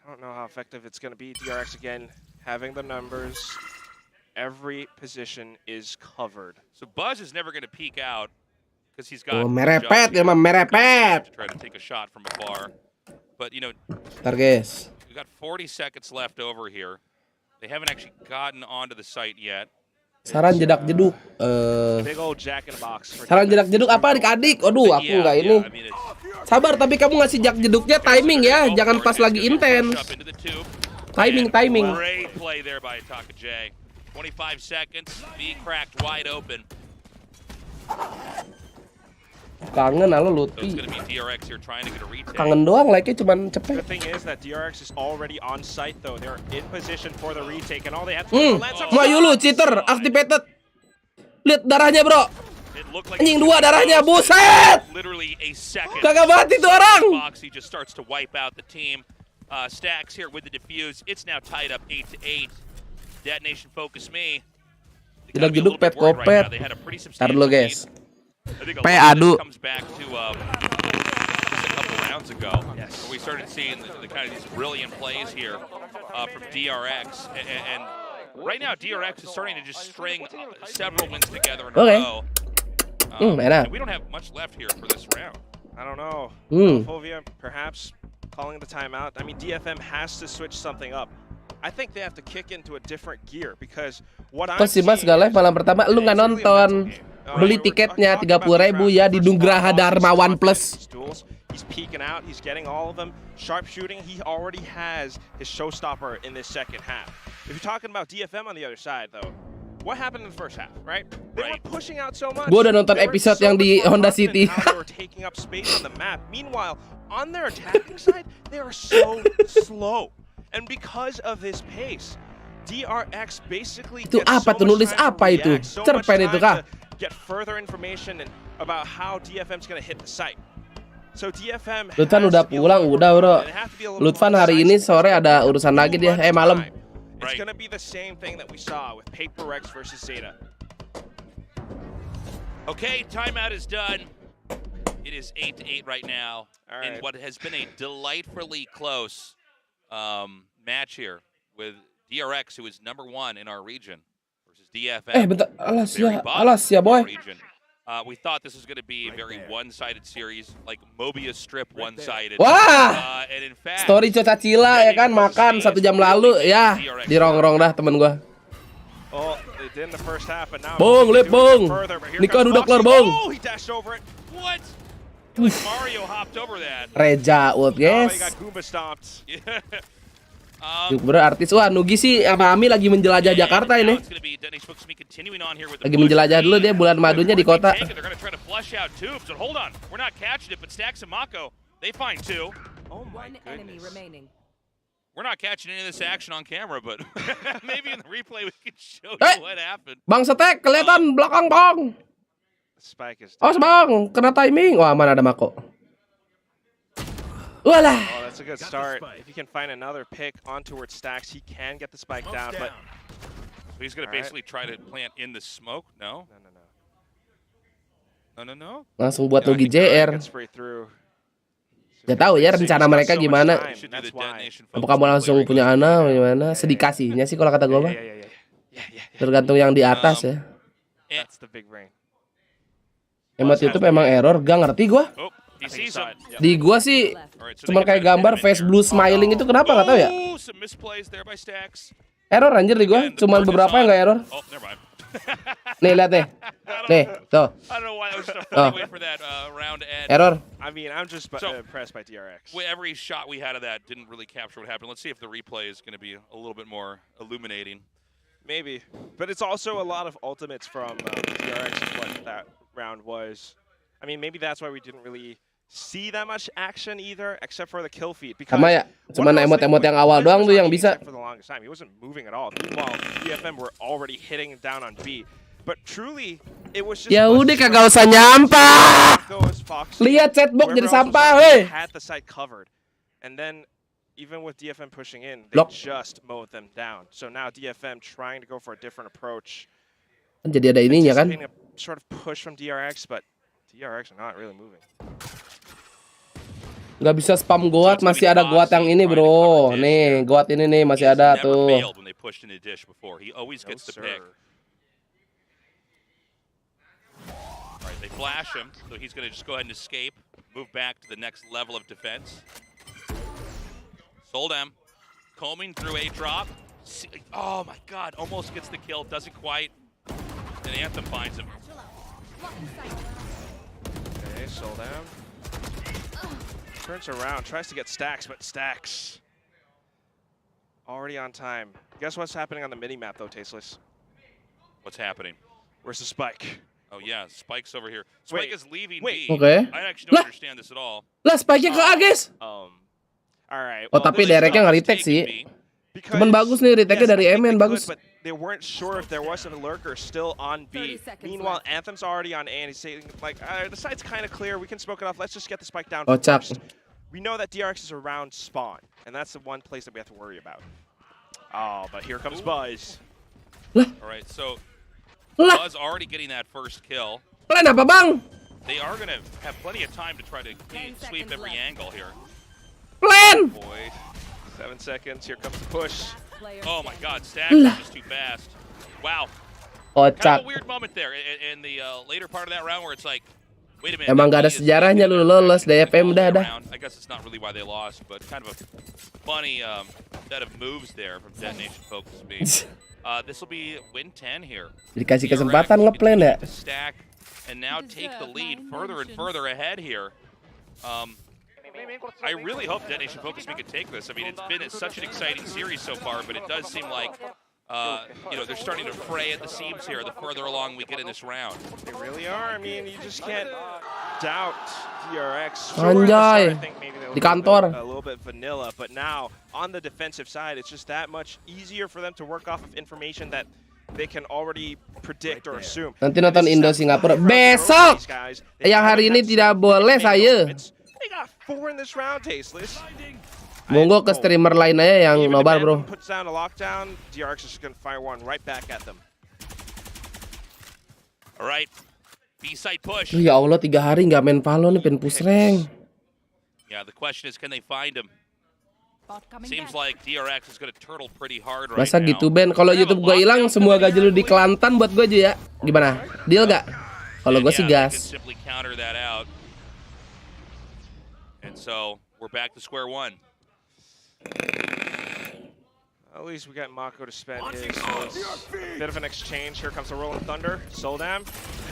I don't know how effective it's going to be. DRX again having the numbers. Every position is covered. So Buzz is never going to peek out because he's got Oh, merepet ya, mah merepet. to try to take a shot from afar. But Ntar guys. we've got 40 seconds left over here. They haven't actually gotten onto the site yet. Saran jedak jeduk. Big old jack in a box. Saran jedak jeduk apa adik-adik? Aduh, aku Yeah, nggak yeah, ini. I mean, it's- Sabar, tapi kamu ngasih jak jeduknya timing ya, jangan pas lagi intens. Up into the tube. Timing, And timing. Great play there by Ataka J. 25 seconds, B cracked wide open. Kangen halo So it's Lutfi. going to be DRX here trying to get a retake. Kangen doang, like-nya cuman The cepet. thing is that DRX is already on site though. They're in position for the retake, and all they have to do is land some Mayu lu, cheater, activated. Lihat darahnya, bro. It looked like Anjing dua darahnya, buset. literally a second. Kagak mati tuh orang. Foxy just starts to wipe out the team. Stacks here with the defuse. It's now tied up 8-8. Detonation Focus Me. They gotta Jedak be a jeduk little bit pet worried right kopet. now. They had a pretty Ntar substantial dulu lead. guys. I think a Pe lot of adu. this comes back to just a couple rounds ago, where we started seeing the kind of these brilliant plays here from DRX, and right now DRX is starting to just string several wins together in a Okay. row. Enak. And we don't have much left here for this round. I don't know. Fovia perhaps calling the timeout. I mean, DFM has to switch something up. I think they have to kick into a different gear because what I'm Kok si Mas seeing gak live is malam pertama, lu nggak it's really a nonton. mental game. Beli tiketnya 30.000 ya di Nugraha Darmawan Plus. He's peeking out. He's getting all of them. Sharpshooting. He already has his showstopper in this second half. If you're talking about DFM on the other side, though, what happened in the first half, right? They were pushing out so much. Gua udah nonton They were episode so yang di much more Honda confident City. how they were taking up space on the map. Meanwhile, on their attacking side, they are so slow. And because of this pace, DRX basically Itu gets apa so tuh, much nulis time to apa itu? react, so much Cerpen itu time kah? to get further information and about how DFM's going to hit the site. So DFM Lutfan has udah to be a pulang, little udah more bro. confident. They have to be a little Lutfan more hari ini decisive. sore ada urusan lagi dia, malam. It's Right. going to be the same thing that we saw with Paper Rex versus Zeta. Okay, timeout is done. It is 8-8 right now All right. in what has been a delightfully close match here with DRX, who is #1 in our region, versus DFM. Bentar. Alas ya boy. We thought this was going to be a very one-sided series, like Mobius strip one-sided. Wah! And in fact, Story Coca Cila ya kan, makan 1 jam lalu ya. Dirongrong dah temen gua. Oh, they did in the first half, but now Bong, lip bong. Nika udah keluar bong. Oh, he dashed over it. What? Like Mario hopped over that. Reja Wood, Oh, he guys. got Goomba stomped. YouTuber artis. Wah, Nugi sih sama Ami lagi menjelajah Jakarta ini. Lagi menjelajah dulu dia bulan madunya di kota. We're not catching any of this action on camera, but maybe in the replay we can show you what happened. Bang Setek, kelihatan belakang bang. Oh, bang, kena timing. Wah, mana ada Mako. Walah. Oh, that's a good start. If he can find another pick on towards Stacks, he can get the spike down, but so he's going to basically try to plant in the smoke. No. No. Langsung buat Nugi JR. Gak tahu ya rencana mereka gimana. Apakah mau langsung punya Ana gimana? Sedih kasihnya sih kalau kata gue mah. Tergantung yang di atas ya. Emot itu memang error, gak ngerti gue. Di gue sih cuma kayak gambar face blue smiling itu kenapa gak tahu ya. Error anjir di gue, cuman beberapa yang gak error. Nih lihat nih. Nih, tuh. Oh. Error. I mean, I'm just impressed by DRX. Every shot we had of that didn't really capture what happened. Let's see if the replay is going to be a little bit more illuminating. Maybe, but it's also a lot of ultimates from DRX is what that round was. I mean, maybe that's why we didn't really see that much action either, except for the kill feed. Sama ya, cuman emot-emot yang awal doang tuh yang bisa. For the longest time, he wasn't moving at all. Meanwhile, DFM were already hitting down on B. But truly, it was just. Ya udah kagak usah nyampah. Lihat chatbox jadi sampah, weh. Had the site covered, and then even with DFM pushing in, they just mowed them down. So now DFM trying to go for a different approach. Jadi ada ininya kan? A sort of push from DRX, but DRX are not really moving. Gak bisa spam goat, masih ada goat yang ini bro. Nih, goat ini nih masih ada tuh. They flash him, so he's going to just go ahead and escape, move back to the next level of defense. Soldam combing through a drop. Oh my god, almost gets the kill, doesn't quite. And Anthem finds him. Okay, Soldam. Turns around, tries to get Stacks, but Stacks already on time. Guess what's happening on the mini-map though, Tasteless? What's happening? Where's the spike? Oh yeah, Spike's over here. Spike is leaving B. Okay. I actually don't understand this at all. Lah, Spike-nya ke A, guys. Alright. Oh, tapi Derek-nya nge-retake sih. Cuman bagus nih retake-nya dari MN, bagus. But they weren't sure if there was a lurker still on B. Meanwhile, Anthem's already on A, and he's saying, like, the site's kind of clear. We can smoke it off. Let's just get the spike down first. We know that DRX is around spawn, and that's the one place that we have to worry about. Oh, but here comes Buzz. Alright, so Buzz already getting that first kill. Plan apa, Bang? They are going to have plenty of time to try to sweep every angle here. Plan! Boy, 7 seconds. Here comes the push. Oh my god, Stack is just too fast. Wow. Kind of a weird moment there in the later part of that round where it's like, wait a minute. Emang gak ada sejarahnya lu lolos DFM udah ada. I guess it's not really why they lost, but kind of a funny set of moves there from Detonation Focus Speed. This will be win 10 here. Dikasih kesempatan ngeplan ya. Stack and now take the lead further and further ahead here. I really hope Detonation Focus Speed could take this. I mean, it's been such an exciting series so far, but it does seem like you know, they're starting to fray at the seams here the further along we get in this round. They really are. I mean, you just can't doubt DRX. Anjay, di kantor. A little bit vanilla, but now on the defensive side, it's just that much easier for them to work off of information that they can already predict or assume. Nanti nonton Indo Singapura besok. Yang hari ini tidak boleh saya. They got 4 in this round, Tasteless. Monggo ke streamer lain aja yang nobar, bro. Puts down a lockdown, DRX is going to fire one right back at them. All right. B-side push. Ya Allah, 3 hari nggak main Valo nih, pengen push rank. Yeah, the question is, can they find him? Seems like DRX is going to turtle pretty hard right Masa now. gitu Ben? Kalau YouTube gua hilang semua gaji lu di Kelantan buat gua aja ya. Gimana? Deal gak? Kalau gua sih gas. Simply counter that out. And so we're back to square one. At least we got Mako to spend his, so it's a bit of an exchange. Here comes the Rolling Thunder. Soldam.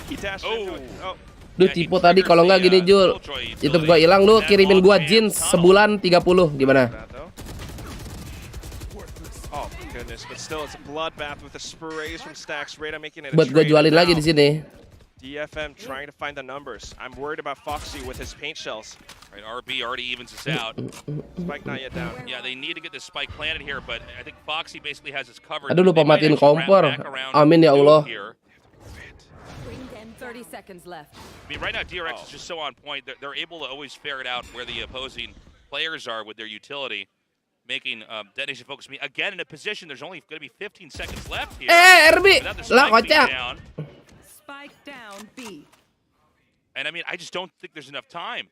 He dashed into it. Oh. Duh tipe tadi kalau nggak gini Jul. YouTube gua hilang, lu kirimin gua jeans sebulan 30. Gimana? Oh goodness, but still it's a bloodbath with the sprays from Stacks. Rada making it a Buat gua jualin lagi di sini. DFM trying to find the numbers. I'm worried about Foxy with his paint shells. Right, RB already evens us out. Spike not yet down. Yeah, they need to get this spike planted here, but I think Foxy basically has his covered. Aduh lupa matiin kompor. Amin ya Allah. 30 seconds left. I mean, right now DRX is just so on point. They're able to always ferret out where the opposing players are with their utility, making Detonation focus me again in a position. There's only going to be 15 seconds left here. RB, lah kocak. Spike down B. And I mean, I just don't think there's enough time.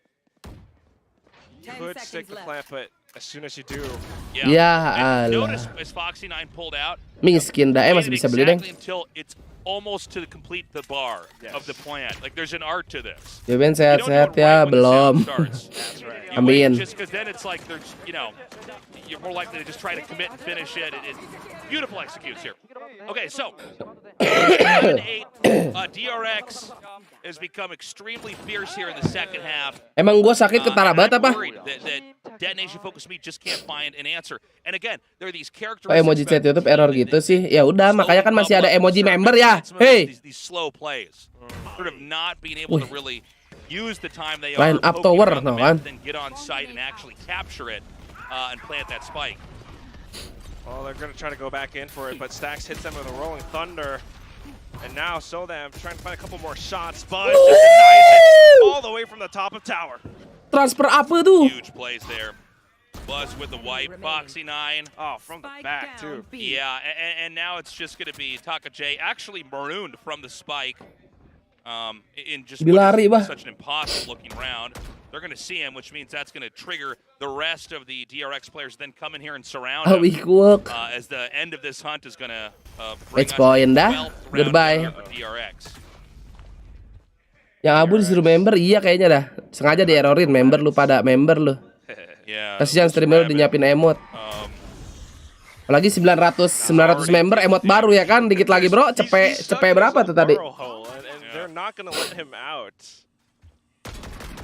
You could stick the plant, but as soon as you do, ya notice as Foxy 9 pulled out. Miskin dah, masih bisa beli deng. Until it's almost to complete the bar of the plant. Like there's an art to this. Ya Ben sehat-sehat ya, belum. Amin. Just because then it's like there's, you know, you're more likely to just try to commit and finish it. Beautiful executes here. Okay, so 7-8, DRX has become extremely fierce here in the second half. Emang gua sakit ketara banget apa? That Detonation Focus Me just can't find an answer. And again, there are these characters. Oh, emoji chat YouTube error gitu sih. Ya udah, makanya kan masih ada emoji member ya. Hey. These slow plays, sort of not being able to really use the time they line are up tower no kan. Then get on site and actually capture it and plant that spike. Well, they're going to try to go back in for it, but Stacks hits them with a Rolling Thunder. And now Soldam trying to find a couple more shots, but just denies it all the way from the top of tower. Transfer apa tuh? Huge plays there. Buzz with the wipe, Foxy 9. Oh, from the back too. Yeah, and now it's just going to be Taka J actually marooned from the spike. In just such an impossible looking round. They're going to see him, which means that's going to trigger the rest of the DRX players then come in here and surround him. As the end of this hunt is going to bring us point dah. Goodbye. DRX. Yang Abu disuruh member, iya kayaknya dah. Sengaja di-errorin member lu pada member lu. Kasihan streamer udah nyiapin emot. Apalagi 900 member emot baru ya kan, dikit lagi bro. Cepet berapa tuh tadi? They're not gonna let him out.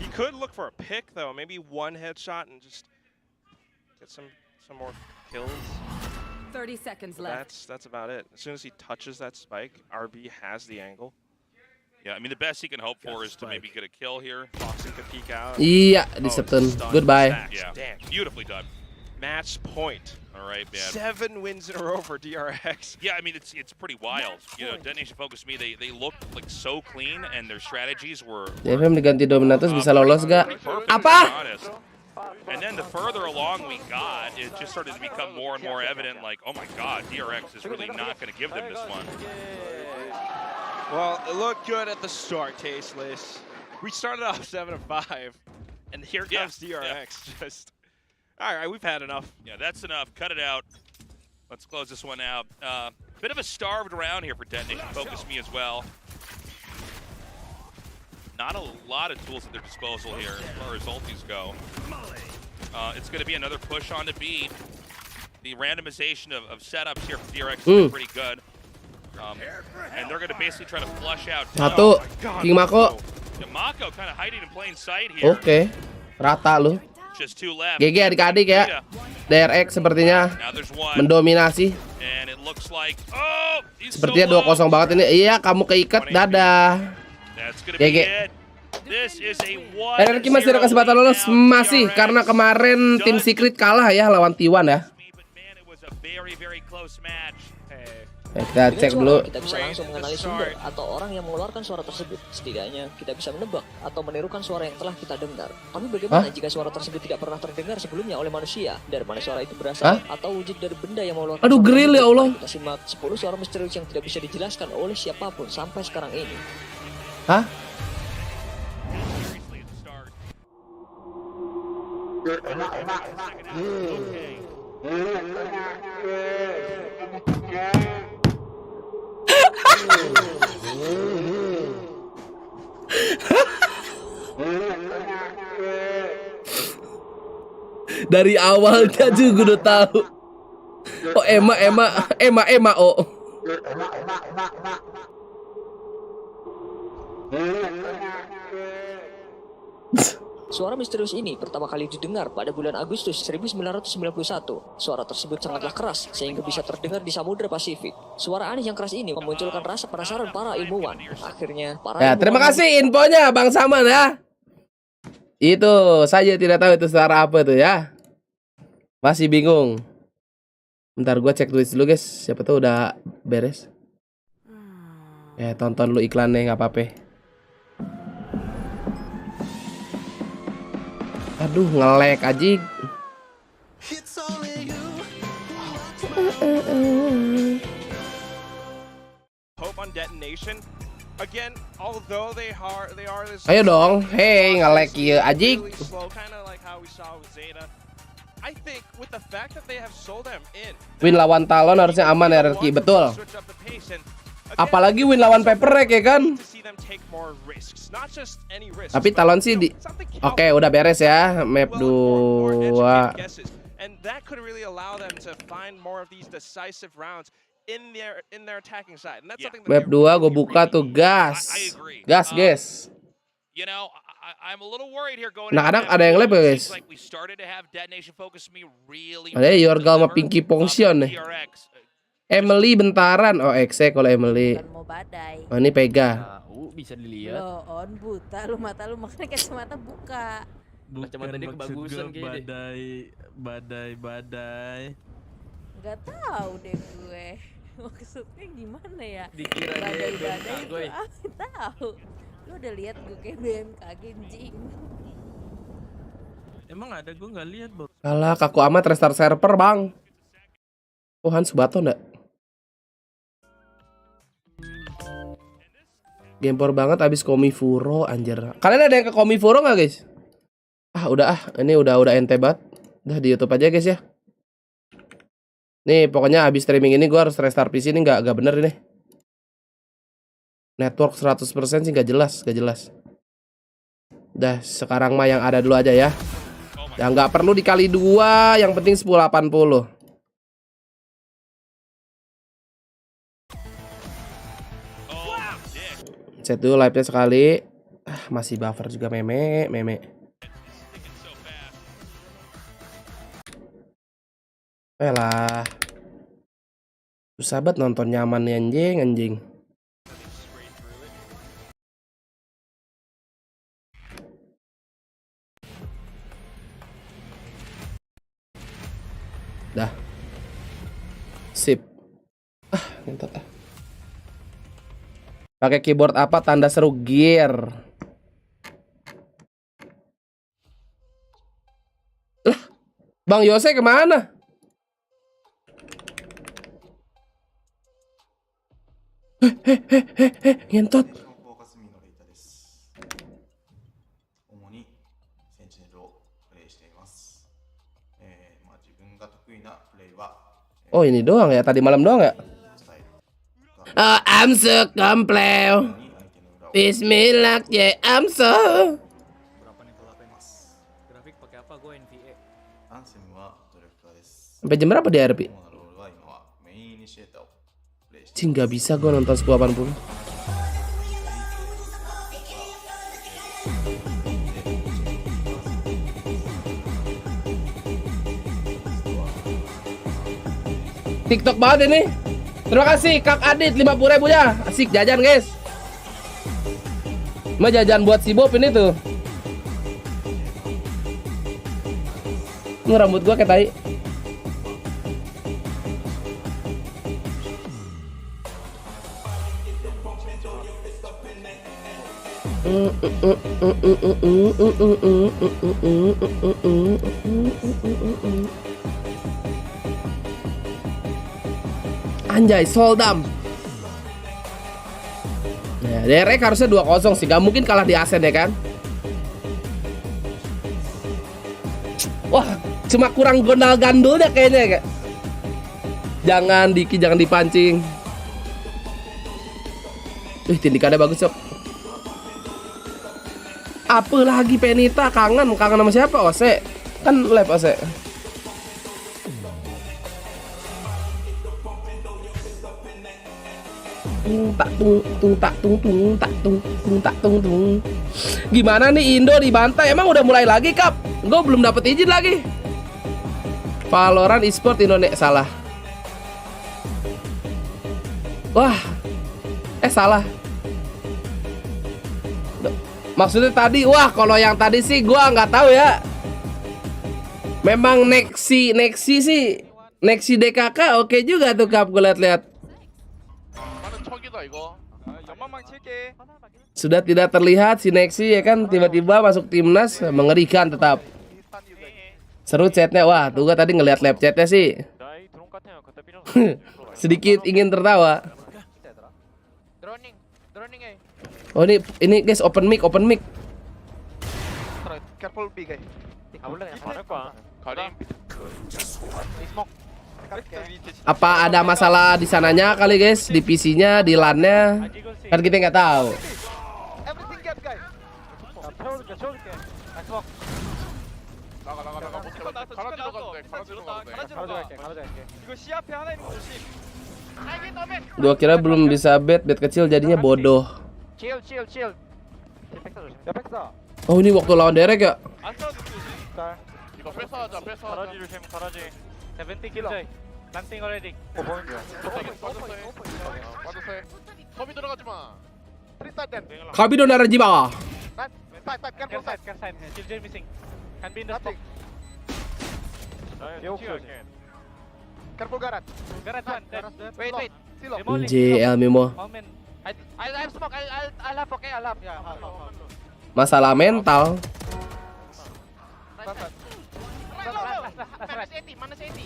He could look for a pick though, maybe one headshot and just get some more kills. 30 seconds left. That's about it. As soon as he touches that spike, RB has the angle. Yeah, I mean the best he can hope for is to maybe get a kill here. Foxy could peek out. Iya, di stun. Goodbye. Yeah, beautifully done. Match point. All right, man. 7 wins in a row for DRX. Yeah, I mean it's pretty wild. You know, Detonation Focus Me, they looked like so clean and their strategies were. DFM diganti Dominatus bisa lolos gak? Apa? And then the further along we got, it just started to become more and more evident. Like, oh my God, DRX is really not going to give them this one. Well, it looked good at the start, Tasteless. We started off 7-5, and here comes DRX. Just. All right, we've had enough. Yeah, that's enough. Cut it out. Let's close this one out. Bit of a starved round here for Detonation Focus Me as well. Not a lot of tools at their disposal here as far as ultis go. It's going to be another push on to B. The randomization of setups here for DRX is pretty good. And they're going to basically try to flush out. Satu, King Mako. Yeah, Mako kind of hiding in plain sight here. Oke, rata lu. Just two left. GG adik-adik ya. DRX sepertinya mendominasi. And it looks like, sepertinya 2-0 banget ini. Iya, kamu keikat. Dadah. GG. RRQ masih ada kesempatan lolos. Masih, karena kemarin tim Secret kalah ya lawan T1 ya. Kita cek dulu. Kita bisa langsung mengenali sumber atau orang yang mengeluarkan suara tersebut. Setidaknya kita bisa menebak atau menirukan suara yang telah kita dengar. Tapi bagaimana jika suara tersebut tidak pernah terdengar sebelumnya oleh manusia? Dari mana suara itu berasal? Atau wujud dari benda yang mengeluarkan Aduh, grill ya Allah. Kita simak 10 suara misterius yang tidak bisa dijelaskan oleh siapapun sampai sekarang ini. Hah? Dari awalnya juga udah tahu. Oh Emma oh. Suara misterius ini pertama kali didengar pada bulan Agustus 1991. Suara tersebut sangatlah keras sehingga bisa terdengar di Samudra Pasifik. Suara aneh yang keras ini memunculkan rasa penasaran para ilmuwan. Akhirnya para Ya, terima kasih infonya Bang Saman ya. Itu saya tidak tahu itu suara apa itu ya. Masih bingung. Bentar gua cek tulis dulu guys. Siapa tahu udah beres. Tonton lu iklannya nggak apa-apa. Aduh nge-lag aja. Hope on detonation. Again, although they are this. Ayo dong, hey nge-lag ya aja. Kind of like how we saw with Zeta. I think with the fact that they have sold them in. Win lawan Talon harusnya aman ya Reki, betul. Apalagi win lawan Paper ya kan. Tapi Talon sih di. Oke, udah beres ya map 2. And that could really allow them to find more of these decisive rounds in their attacking side. And that's something that map 2 gue buka tuh gas. Gas, guys. You know, I'm a little worried here going. Nah, kadang ada yang lep ya, guys. Ada Yorgal sama Pinky Pongsion nih. Emily bentaran. Oh, Exe kalau Emily. Oh, ini Pega. Bisa dilihat. Lo on buta lu, mata lu makanya kacamata buka. Kacamata dia kebagusan kayaknya. Badai. Gak tahu deh gue. Maksudnya gimana ya? Dikira badai itu tahu. Lu udah lihat gue kayak BMKG anjing. Emang ada, gue nggak lihat bro. Alah, kaku amat restart server bang. Oh, Han Subato ndak? Gempor banget abis Komifuro anjir. Kalian ada yang ke Komifuro nggak guys? Ini udah ente banget. Udah di YouTube aja guys ya. Nih pokoknya abis streaming ini gue harus restart PC ini nggak bener ini. Network 100% sih nggak jelas. Udah sekarang mah yang ada dulu aja ya. Yang nggak perlu dikali 2, yang penting 1080. Set dulu live-nya sekali. Masih buffer juga meme. Lah. Susah banget nonton nyaman nih anjing. Dah. Sip. Ngentot ah. Pakai keyboard apa tanda seru gear? Lah, Bang Yose kemana? Ngentot. Oh ini doang ya, tadi malam doang ya? Oh, I'm so kompleu. Bismillah, yeah, I'm so. Grafik pakai apa? Gue NVA. Sampai jam berapa di RP? Cing, gak bisa gue nonton 1080. TikTok banget ini. Terima kasih Kak Adit 50.000 ya. Asik jajan guys. Mah jajan buat si Bob ini tuh. Ini rambut gua kayak tai. Anjay, Soldam. Nah, Derek harusnya 2-0 sih. Gak mungkin kalah di Asen ya kan? Cuma kurang gondal-gandulnya kayaknya kayak. Jangan Diki, jangan dipancing. Tindikannya bagus, Sob. Apa lagi Penita? Kangen sama siapa? Ose. Kan live Ose. Gimana nih Indo dibantai? Emang udah mulai lagi, Kap? Gue belum dapet izin lagi. Valorant Esport Indonesia salah. Wah. Salah. Maksudnya tadi, wah kalau yang tadi sih gua nggak tahu ya. Memang Nexi sih, Nexi DKK oke juga tuh, Kap, gue lihat-lihat. Sudah tidak terlihat si Nexi ya kan, tiba-tiba masuk timnas, mengerikan tetap. Seru chatnya, wah tuh gua tadi ngeliat live chatnya sih. Sedikit ingin tertawa. Oh ini guys, open mic. Careful B guys. Apa ada masalah di sananya kali guys, di PC-nya, di LAN-nya? Kan kita nggak tahu. Everything get guys. Gua kira belum bisa bet kecil jadinya bodoh. Chill. Oh ini waktu lawan Derek ya? Kabido Narajiba. Careful Garat. Wait. JL Memo. I'll smoke. I'll have, okay? I'll have. Yeah. Masalah mental. Mana Seti?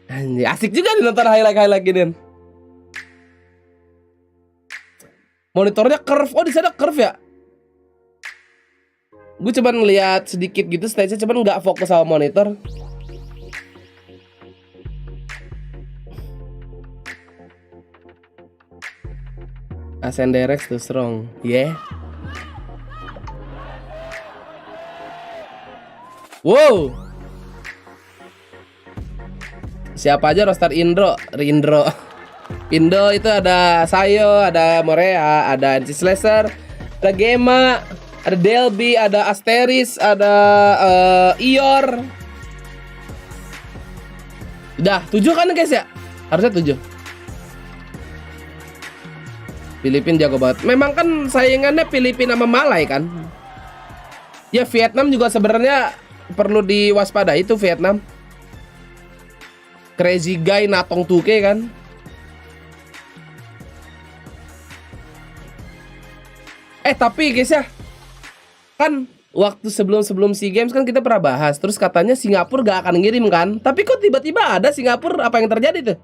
Anjir, asik juga nih nonton highlight gini. Monitornya curve. Oh, di sana curve ya? Gue coba ngeliat sedikit gitu stage-nya, cuman nggak fokus sama monitor. Ascenderex too strong, yeah. Wow. Siapa aja roster Indro? Indo itu ada Sayo, ada Morea, ada NC Slasher, ada Gema, ada Delby, ada Asteris, ada Ior. Udah 7 kan guys ya? Harusnya 7. Filipina jago banget. Memang kan saingannya Filipina sama Malai kan. Ya Vietnam juga sebenarnya perlu diwaspadai itu Vietnam. Crazy Guy Natong 2K kan. Tapi guys ya, kan waktu sebelum SEA Games kan kita pernah bahas, terus katanya Singapura gak akan ngirim kan. Tapi kok tiba-tiba ada Singapura, apa yang terjadi tuh?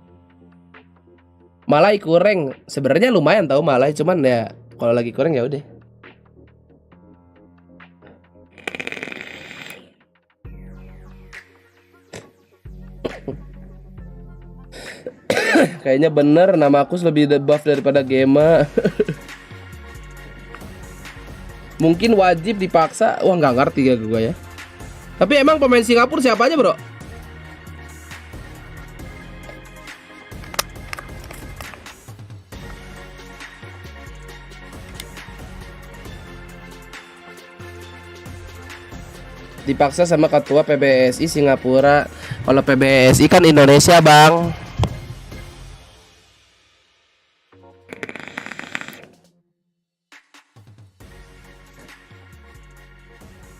Malai kurang, sebenarnya lumayan tahu Malai, cuman ya kalau lagi kurang ya udah. Kayaknya bener nama aku lebih debuff daripada Gema. Mungkin wajib dipaksa, wah nggak ngerti ya gue ya. Tapi emang pemain Singapura siapa aja bro? Dipaksa sama ketua PBSI Singapura. Kalau PBSI kan Indonesia bang.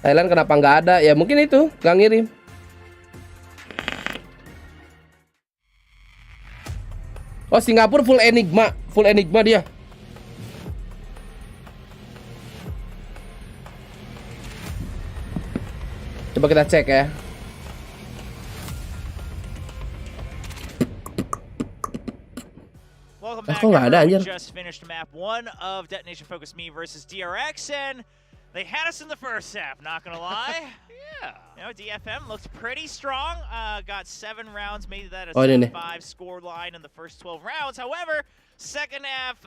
Thailand kenapa nggak ada? Ya mungkin itu nggak ngirim. Oh Singapura full enigma dia. Coba kita cek ya. Welcome back. Kok nggak ada, We anjir? just finished map 1 of Detonation Focus Me versus DRX, and they had us in the first half, not gonna lie. Yeah. You know, DFM looked pretty strong. Got 7 rounds, made that a Oh, ini nih. 7-5 score line in the first 12 rounds. However, second half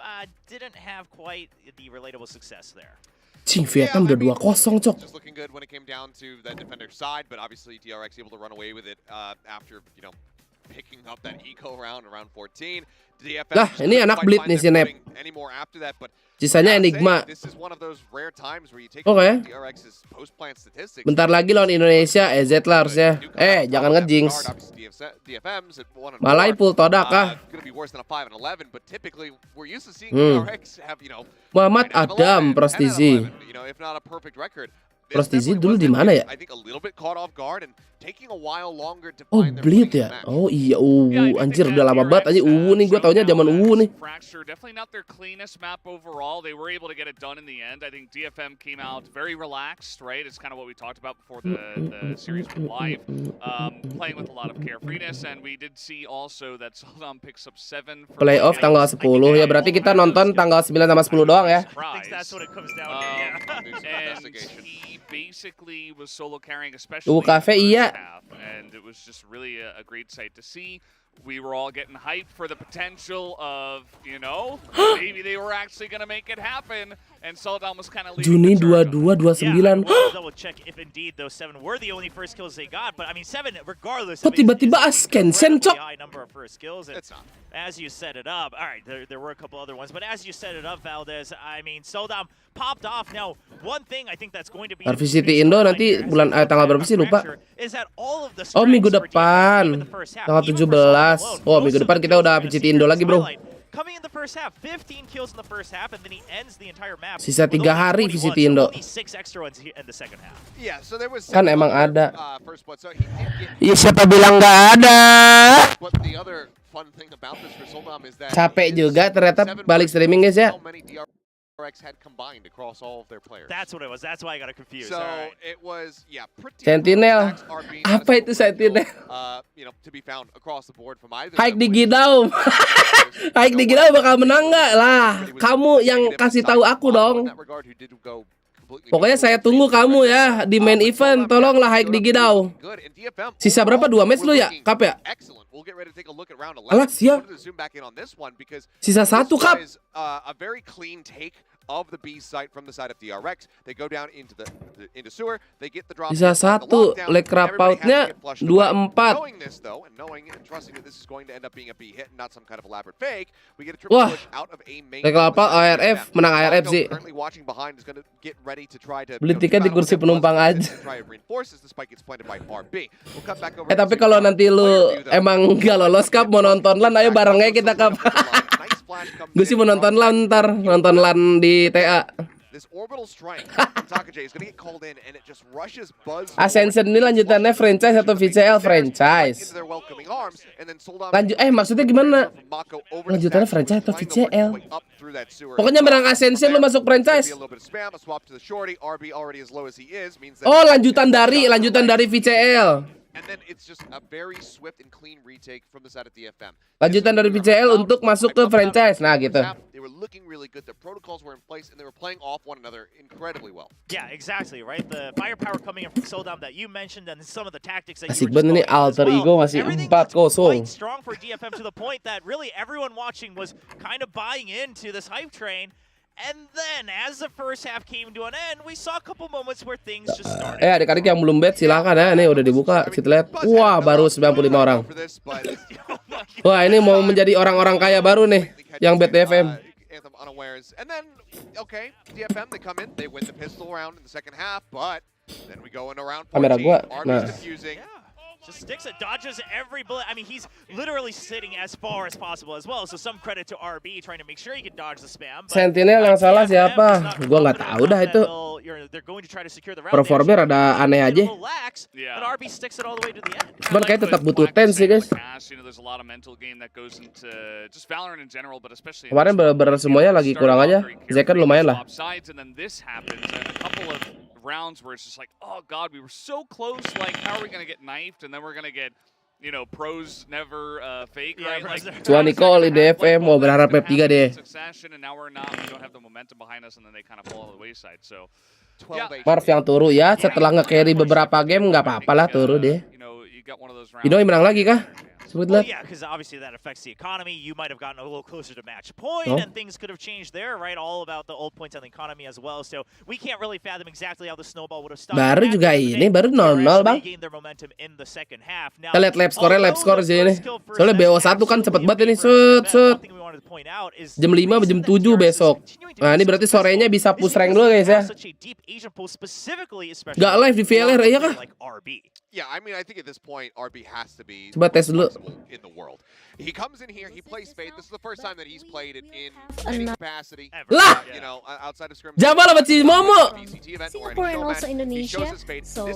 didn't have quite the relatable success there. Cing, Vietnam udah 2-0, Cok. Just looking good when it came down to the defender's side, but obviously DRX able to run away with it after, you know, picking up that eco round around 14. DFM Lah, ini anak Bleed nih si Nep. anymore after that, but Sisanya Enigma. this is one of those rare times where you take Oke. DRX's post-plant statistics. Bentar lagi lawan Indonesia, EZ lah harusnya. Jangan ngejinx. DFM's at 1-4. Malai full todak kah? Gonna be worse than a 5-11, but typically we're used to seeing Hmm. DRX have, you know, Muhammad 9-11, Adam, 10-11, Prostizi. you know, if not a perfect record. Prostizi dulu di mana ya? I think a little bit caught off guard and taking a while longer to Oh, find their Bleed footing in ya? the match. Oh iya, anjir udah lama banget aja nih, gua taunya zaman nih. Fracture, definitely not their cleanest map overall. They were able to get it done in the end. I think DFM came out very relaxed, right? It's kind of what we talked about before the series went live. Playing with a lot of carefreeness, and we did see also that Soldom picks up 7 for Playoff tanggal 10 ya, berarti kita nonton tanggal 9 sama 10 doang ya. I think that's what it comes down to. Yeah. And he basically was solo carrying, especially Cafe in the iya. first half, and it was just really a great sight to see. We were all getting hyped for the potential of, you know, maybe they were actually going to make it happen, and Soldom was kind of leading Juni the charge on it. 22, 29. We'll double check if indeed those 7 were the only first kills they got, but I mean 7 regardless. Kok tiba-tiba Ascension, Cok? High number of first kills. And It's not. as you set it up, all right, there were a couple other ones, but as you set it up, Valdez, I mean Soldom popped off. Now, one thing I think that's going to be RVCT Indo nanti bulan tanggal berapa sih lupa? is that all of the Oh, minggu strengths for depan. DFM in the first half, Tanggal even 17. for Soldom alone, Oh, most minggu of depan the kita kills udah we're gonna VCT see Indo here lagi, bro. highlight. Coming in the first half, 15 kills in the first half, and then he ends the entire map. Sisa with 3 only hari 21, VCT so Indo. only 6 extra ones in the second half. Yeah, so there was Kan emang ada. first blood, so he did get. Iya, siapa bilang nggak ada? But the other fun thing about this for Soldom is that Capek his juga ternyata 7 balik streaming guys ya. how many DRX had combined across all of their players. That's what it was. That's why I got confused. So All right. it was, yeah, pretty. Sentinel. stacks are being Apa itu Sentinel? you know, to be found across the board from either. Hike side, di which- Gidau. Hike di Gidau bakal menang nggak lah? Kamu yang kasih tahu aku dong. Pokoknya saya tunggu kamu ya di main event. Tolonglah Hike di Gidau. Sisa berapa? 2 match lu ya, Kap ya? Alah, siap. Sisa 1, Kap. A very clean take of the B site from the side of DRX. They go down into into sewer. They get the drop. Sisa 1, leg rapoutnya 24. Knowing this though, and knowing and trusting that this is going to end up being a B hit and not some kind of elaborate fake, we get a triple Wah. push out of A main. Leg rapout ARF, menang ARF sih. Currently watching behind is going to get ready to try to Beli tiket di kursi penumpang aja. try to reinforce as the spike gets planted by RB. We'll cut back over Tapi to kalau nanti lu player view, though. emang nggak lolos Kap mau nonton LAN, ayo bareng aja kita Kap. Nice flash comes Gue sih in mau nonton from LAN ntar, nonton LAN di TA. This orbital strike from Takajay is going to get called in and it just rushes Buzz. Ascension ini lanjutannya franchise atau VCL franchise? Into their welcoming arms, and then Soldom Maksudnya gimana? from Mako over to Lanjutannya Stack, franchise atau find the work VCL? way up through that sewer. Pokoknya menang Ascension lu masuk franchise. Maybe a little bit of spam, a swap to the shorty. RB already as low as he is means that. Oh, lanjutan dari VCL. And then it's just a very swift and clean retake from the side of DFM. Lanjutan dari VCL untuk masuk ke franchise. Nah, gitu. They were looking really good. The protocols were in place and they were playing off one another incredibly well. Yeah, exactly, right? The firepower coming in from Soldom that you mentioned and some of the tactics that Asik you were just banget nih, going over as alter well. ego masih Everything 4-0. looked quite strong for DFM to the point that really everyone watching was kind of buying into this hype train. And then, as the first half came to an end, we saw a couple moments where things just started. Adik-adik yang belum bet silakan ya, ini udah dibuka sit lihat. Wah, baru 95 orang. Wah, ini mau menjadi orang-orang kaya baru nih yang bet DFM. Anthem unawares. And then, okay, DFM, they come in, they win the pistol round in the second half, but then we go in around 14. Kamera gua, RB's nah. defusing. Just sticks it, dodges every bullet. I mean, he's literally sitting as far as possible as well. So some credit to RB trying to make sure he can dodge the spam. But Sentinel yang salah DFM siapa? is not Gua nggak confident tahu dah enough itu. that they're going to try to secure the round Performnya there. rada aneh aja. Relax, Yeah. but RB sticks it all the way to the end. Cuman kayak tetap butuh ten sih guys. You know, there's a lot of mental game that goes into just Valorant in general, but especially Kemarin bener-bener semuanya lagi kurang aja. Zeker lumayan lah. Sides, and then this happens, and a couple of rounds where it's just like, oh god, we were so close. Like, how are we gonna get knifed? And then we're gonna get you know, pros never fake, right? Like, Cuan Nicole di DFM mau berharap map 3 deh. Succession, and now we don't have the momentum behind us, and then they kind of fall to the wayside. So, Marv yang turu ya, setelah nge-carry beberapa game nggak apa-apa lah turu deh. Indo menang lagi kah? Well, yeah, because obviously that affects the economy. You might have gotten a little closer to match point, and things could have changed there, right? All about the old points on the economy as well. So we can't really fathom exactly how the snowball would have stopped. Baru juga ini, baru 0-0 bang. Kita lihat lap score sini. Soalnya BO1 kan cepet banget ini, set. Jam 5 jam 7 besok. Nah ini berarti sorenya bisa push rank dulu guys ya. Gak live di VLR ya kah? Yeah, I mean, I think at this point, RB has to be coba tes dulu. In the world. He comes in here, he plays Spade. This is the first time that he's played it in any capacity. Lah! You know, outside of scrimmage. Jamal apa si Momo? Singapore and also Indonesia. So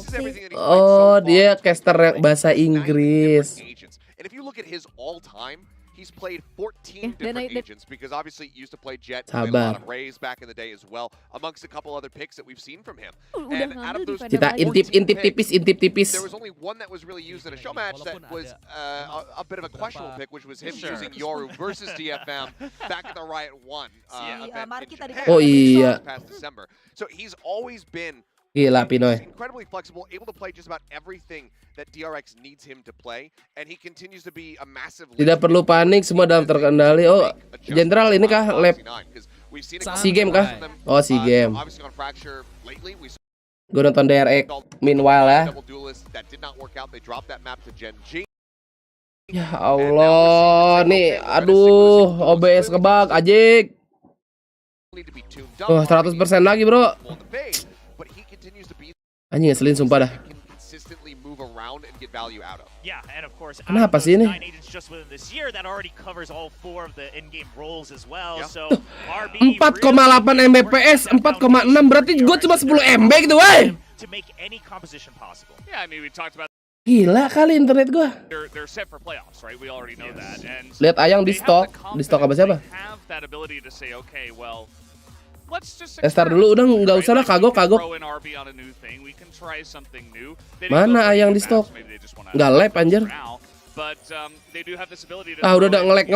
oh, dia caster yang bahasa Inggris. And if you look at his all-time, he's played 14 different agents because obviously he used to play Jet, played a lot of Rays back in the day as well, amongst a couple other picks that we've seen from him. And out of those, kita intip tipis. there was only one that was really used in a show match that was a bit of a questionable pick, which was him using Yoru versus DFM back at the Riot 1 event in Japan, oh iya. past December. So he's always been Gila Pinoy. incredibly flexible, able to play just about everything that DRX needs him to play, and he continues to be a massive. Tidak perlu panik, semua dalam terkendali. Oh, Jenderal ini kah lap SEA Game kah? Oh SEA Game. Gue nonton DRX. Meanwhile ya. Ya Allah, nih, aduh, OBS kebug, ajik. Oh, 100% lagi bro. Anjing ngeselin sumpah dah. Kenapa sih ini? 4,8 Mbps, 4,6 berarti gue cuma 10 MB gitu woi. Gila kali internet gue. Lihat Ayang di stok apa siapa? Testar dulu udah nggak usah lah kagok. Mana Ayang di stok? Nggak live anjir. Ah udah ngelek.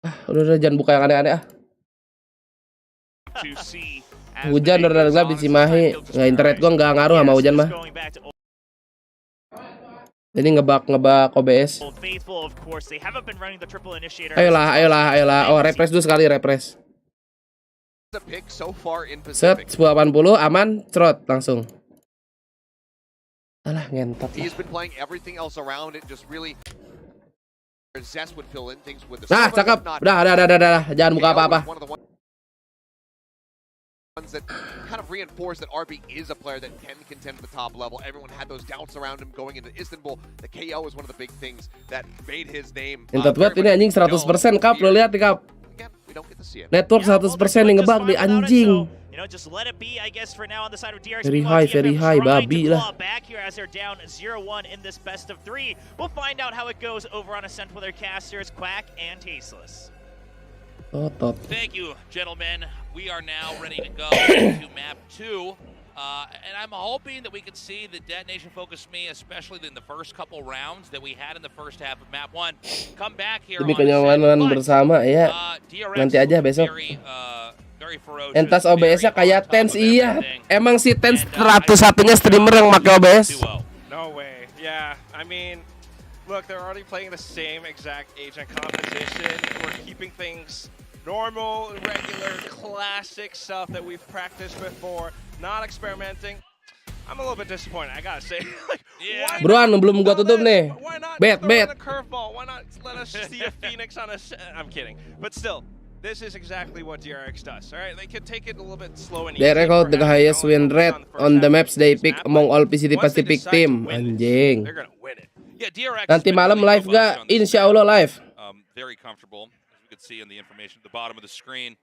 Ah udah jangan buka yang aneh-aneh ah. Hujan udah gelap di Cimahi. Nggak internet gua nggak ngaruh sama hujan mah. Jadi ngebak OBS. Ayolah. Oh, refresh dulu sekali, refresh. Set 1080 aman, cerot langsung. Alah, ngentot. Nah, cakep. Udah. Jangan buka apa-apa. That kind of reinforce that RB is a player that can contend at the top level. Everyone had those doubts around him going into Istanbul. The KO is one of the big things that made his name. Entot banget ini anjing 100% Kap, lo lihat di Kap. Network 100% yang ngebug di anjing. Very high, babi lah. Thank you, gentlemen. We are now ready to go to map 2. And I'm hoping that we can see the detonation focus me, especially in the first couple rounds that we had in the first half of map 1. Come back here Demi kenyamanan bersama ya. Nanti aja besok. Entas OBS-nya kayak Tens iya. Emang si Tens 101-nya streamer yang pakai OBS. No way. Yeah, I mean, look, they're already playing the same exact agent composition. We're keeping things normal, regular, classic stuff that we've practiced before. Not experimenting. I'm a little bit disappointed, I gotta say. Like, yeah. Bro, belum gua tutup nih. Bet. Curveball. Why not let us see a Phoenix on a? I'm kidding, but still. This is exactly what DRX does. All right, they can take it a little bit slow and easy. They record the highest win rate on the maps they pick among all PCT Pacific team. Anjing. They're gonna win it. Yeah, DRX. Nanti malam live gak? Insya Allah live. Very comfortable, as we can see in the information at the bottom of the screen.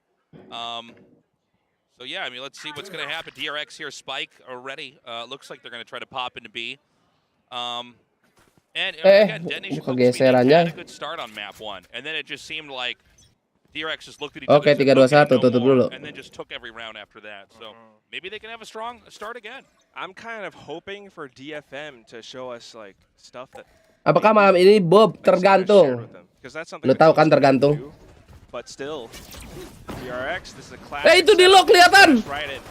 So yeah, I mean, let's see what's going to happen. DRX here, Spike already. Looks like they're going to try to pop into B. And again, Detonation had a good start on map 1, and then it just seemed like DRX just looked at each Oke, other, said, 3-2-1 tutup dulu. and then just took every round after that. So maybe they can have a strong start again. I'm kind of hoping for DFM to show us like stuff that. Apakah malam ini Bob tergantung? Lu tahu kan tergantung. But still, DRX, this is a classic. Itu di lock kelihatan.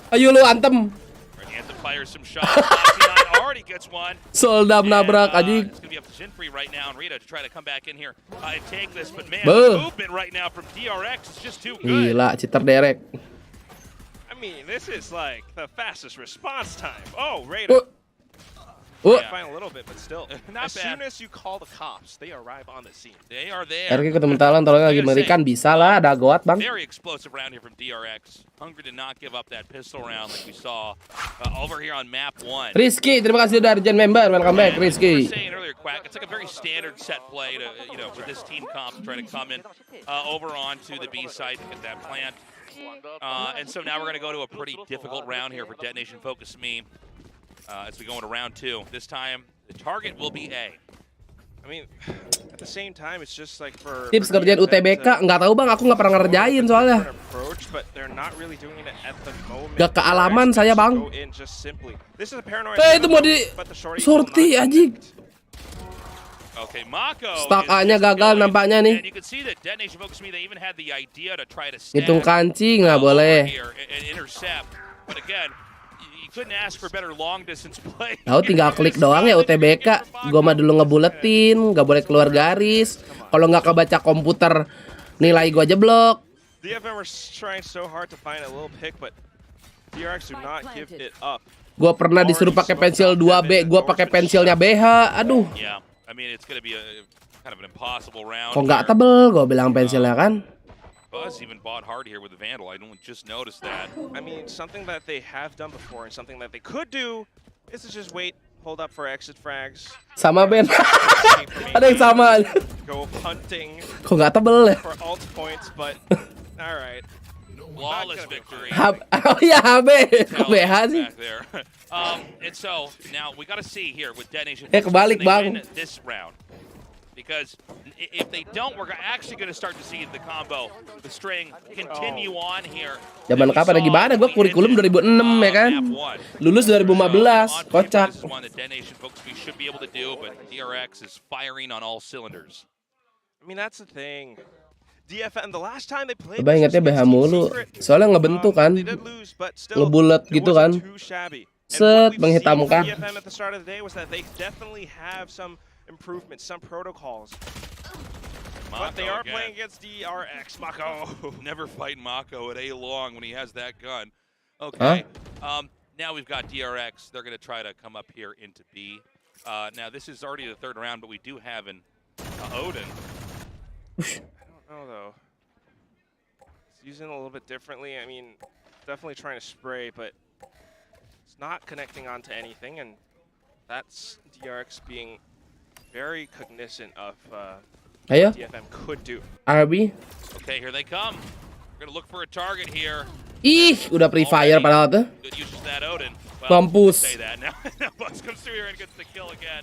Ayo lu antem. Anthem fires some shots. Foxy9 already gets one. Soldam nabrak anjing. It's going to be up to Jinfree right now and Rita to try to come back in here and take this. But man, the movement right now from DRX is just too good. Gila, citer derek. I mean, this is like the fastest response time. Oh, Rita. Fine a little bit, but still. Not as soon as you call the cops, they arrive on the scene. They are there. RK ketemu Talon lagi mengerikan, bisa lah, ada goat bang. Very explosive round here from DRX. Hungry to not give up that pistol round like we saw over here on map 1. Rizky, terima kasih sudah Arjen member. Welcome back, Rizky. Saying earlier, Quack, it's like a very standard set play to, with this team comp to try to come in over onto the B side to get that plant. And so now we're going to go to a pretty difficult round here for Detonation Focus Me. As we go into round 2. This time, the target will be A. I mean, at the same time, it's just like for tips kerjaan UTBK, nggak tahu bang, aku nggak pernah ngerjain soalnya. Gak kealaman saya bang. Itu mau di sorti anjing. Okay, Mako. Stakannya gagal nampaknya nih. Hitung kancing nggak boleh. Tahu tinggal klik doang ya UTBK. Gua mah dulu ngebuletin, nggak boleh keluar garis. Kalau nggak kebaca komputer, nilai gua jeblok. Gua pernah disuruh pakai pensil 2B, gua pakai pensilnya BH. Aduh. Kok nggak tebel? Gua bilang pensilnya kan. Buzz even bought hard here with the Vandal. I don't just notice that. I mean, something that they have done before and something that they could do is to just wait, hold up for exit frags. Sama Ben. Ada yang sama. Go hunting. Kok nggak tebel ya? For ult points, but all right. Flawless victory. Oh ya HB. Kok BH sih? And so now we got to see here with Detonation. Kebalik bang. This round. Because if they don't, we're actually going to start to see the combo, the string, continue on here. Zaman kapan lagi gimana? Gue kurikulum 2006 ya kan? Lulus 2015, kocak. We should be able to do, but DRX is firing on all cylinders. I mean, that's the thing. DFM, the last time they played, Coba ingatnya BH mulu. Soalnya ngebentuk kan, ngebulet gitu kan. Set, menghitamkan. DFM at the start of the day was that they definitely have some improvements, some protocols. But they are playing against DRX. Mako. Never fight Mako at A long when he has that gun. Okay. Now we've got DRX. They're going to try to come up here into B. Now this is already the third round, but we do have an Odin. I don't know though. It's using it a little bit differently. I mean, definitely trying to spray, but it's not connecting onto anything, and that's DRX being very cognizant of Ayo. DFM could do. RB. Okay, here they come. We're gonna look for a target here. Ih, udah free fire padahal tuh. Good use of that Odin. Mampus. Say that now. Buzz comes through here and gets the kill again.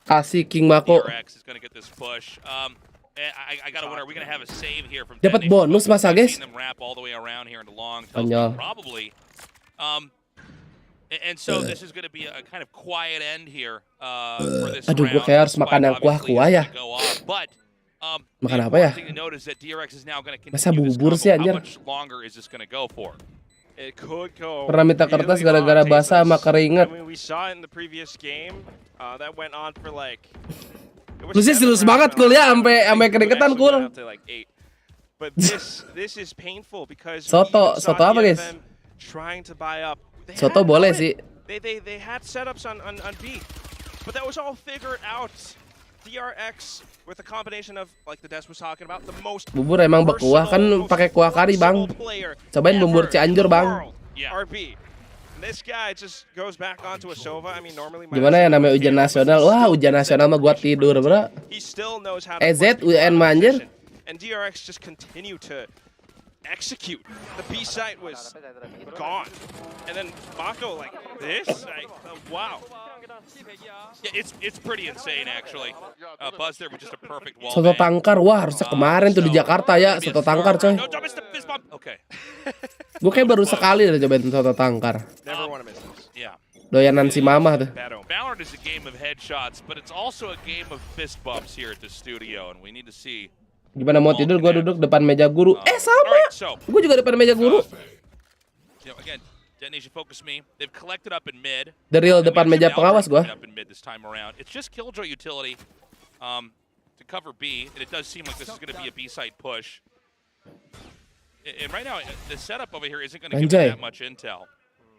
Kasih King Mako. DRX is gonna get this push. I gotta wonder, are we gonna have a save here from Dapat bonus masa guys? Konyol. Probably. And so this is going to be a kind of quiet end here for this Aduh, gue round. kayak harus makan yang kuah-kuah ya. But makan apa ya? Masa bubur sih anjir? Pernah minta kertas gara-gara basah sama keringet. Lu sih serius banget Kul ya, sampai keringetan Kul. Soto apa guys? Soto boleh sih. They had setups on B, but that was all figured out. DRX with a combination of like the Des was talking about the most. Bubur emang berkuah kan, pakai kuah kari bang. Cobain bubur Cianjur bang. RB. This guy just goes back onto a Sova. I mean normally. Gimana ya namanya ujian nasional? Wah ujian nasional mah gua tidur bro. EZ UN manjir. And DRX just continue to execute. The B site was gone. And then Mako like this? Wow. Yeah, it's pretty insane actually. Buzz there with just a perfect wall. Soto tangkar, wah harusnya kemarin tuh di Jakarta ya, soto tangkar coy. No, don't miss the fist bump. Okay. Gue kayak baru sekali udah cobain soto tangkar. Never want to miss this. Yeah. Doyanan si mama tuh. Valorant is a game of headshots, but it's also a game of fist bumps here at the studio, and we need to see. Gimana mau tidur? Gue duduk depan meja guru. Sama. Gue juga depan meja guru. You know, again, Detonation focus me. They've collected up in mid. The real depan meja pengawas gue. Up in mid this time around. It's just Killjoy utility to cover B, and it does seem like this is going to be a B side push. And right now, the setup over here isn't going to give them that much intel.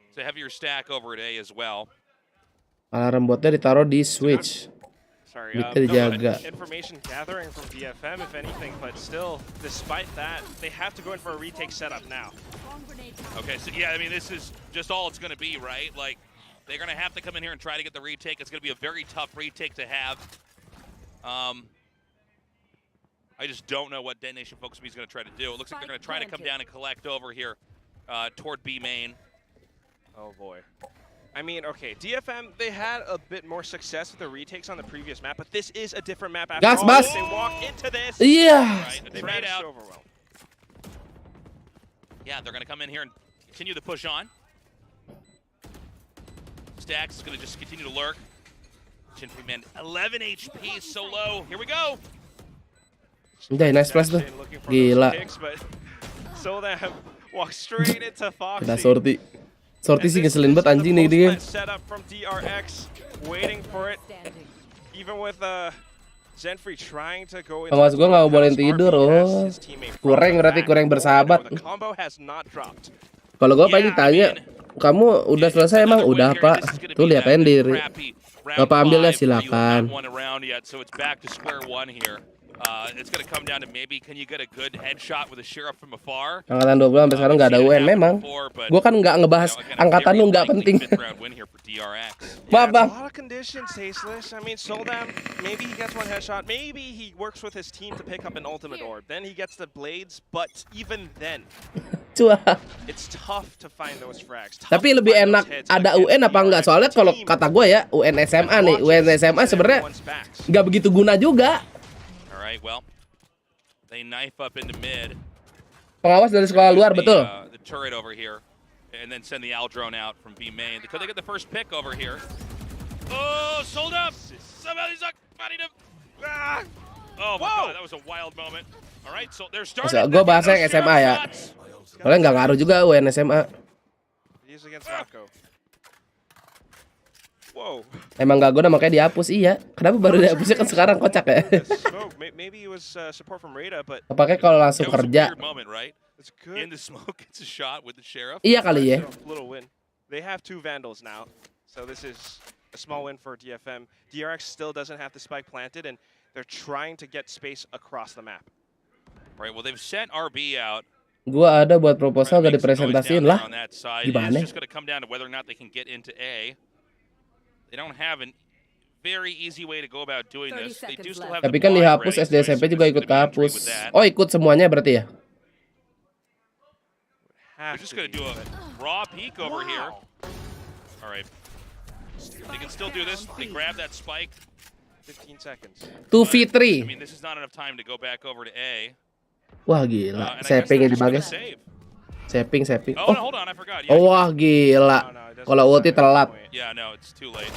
It's a heavier stack over at A as well. Alarm botnya ditaruh di switch. Sorry, dijaga. Information gathering from DFM, if anything, but still, despite that, they have to go in for a retake setup now. Okay, so yeah, I mean, this is just all it's going to be, right? Like, they're going to have to come in here and try to get the retake. It's going to be a very tough retake to have. I just don't know what Detonation Focus Me is going to try to do. It looks like they're going to try to come down and collect over here toward B main. Oh boy. I mean, okay, DFM, they had a bit more success with the retakes on the previous map, but this is a different map after all. Gas, They walk into this. Yeah. Right, They managed to overwhelm. Yeah, they're going to come in here and continue to push on. Stacks is going to just continue to lurk. Chinfree man, 11 HP, so low. Here we go. Udah, nice flash tuh. Gila. Walk straight into Foxy. Kita sorti. Sorti sih ngeselin banget anjing nih dia. Setup from DRX, waiting for it. Even with Zenfree trying to go into. Pengawas gue nggak boleh tidur, oh. Kurang berarti kurang bersahabat. Kalau gue paling tanya, kamu udah selesai emang? Udah pak. Tuh lihat aja diri. Bapak ambilnya silakan. It's gonna come down to maybe can you get a good headshot with a sheriff from afar. Angkatan 20 sampai sekarang nggak ada UN memang. Gue kan nggak ngebahas angkatan lu nggak penting. Maaf bang. A lot of conditions, Tasteless. I mean, Soldam, maybe he gets one headshot. Maybe he works with his team to pick up an ultimate orb. Then he gets the blades, but even then, it's tough to find those frags. Tapi lebih enak ada UN apa enggak? Soalnya kalau kata gue ya, UN SMA nih, UN SMA sebenarnya nggak begitu guna juga. Alright, well, they knife up into mid. Pengawas dari sekolah luar, betul. The turret over here, and then send the Aldrone out from B main. Could they get the first pick over here? Oh, sold up! Somebody's not fighting him. Ah! Oh my god, that was a wild moment. Alright, so they're starting. Gue bahasnya yang SMA ya. Soalnya nggak ngaruh juga UN SMA. He's against Rocco. Wow. Emang gak guna makanya dihapus, iya. Kenapa baru dihapusnya kan sekarang, kocak ya? Maybe it was support from Rada, but Kepake kalau langsung kerja. In the smoke, it's a shot with the sheriff. Iya kali ya. Little win. They have 2 Vandals now, so this is a small win for DFM. DRX still doesn't have the spike planted, and they're trying to get space across the map. Right, well they've sent RB out. Gua ada buat proposal gak dipresentasiin lah. Gimana? It's just going to come down to whether or not they can get into A. They don't have a very easy way to go about doing this. They do still have. Tapi kan dihapus SD SMP juga ikut kehapus. Oh, ikut semuanya berarti ya? They're just going to do a raw peek over here. All right. They can still do this. They grab that spike. 15 seconds. 2v3. I mean, this is not enough time to go back over to A. Wah gila, saving di bagas. Saving. Oh, no, hold on, I forgot. Oh, wah gila. Kalau ulti telat. Yeah, no, it's too late.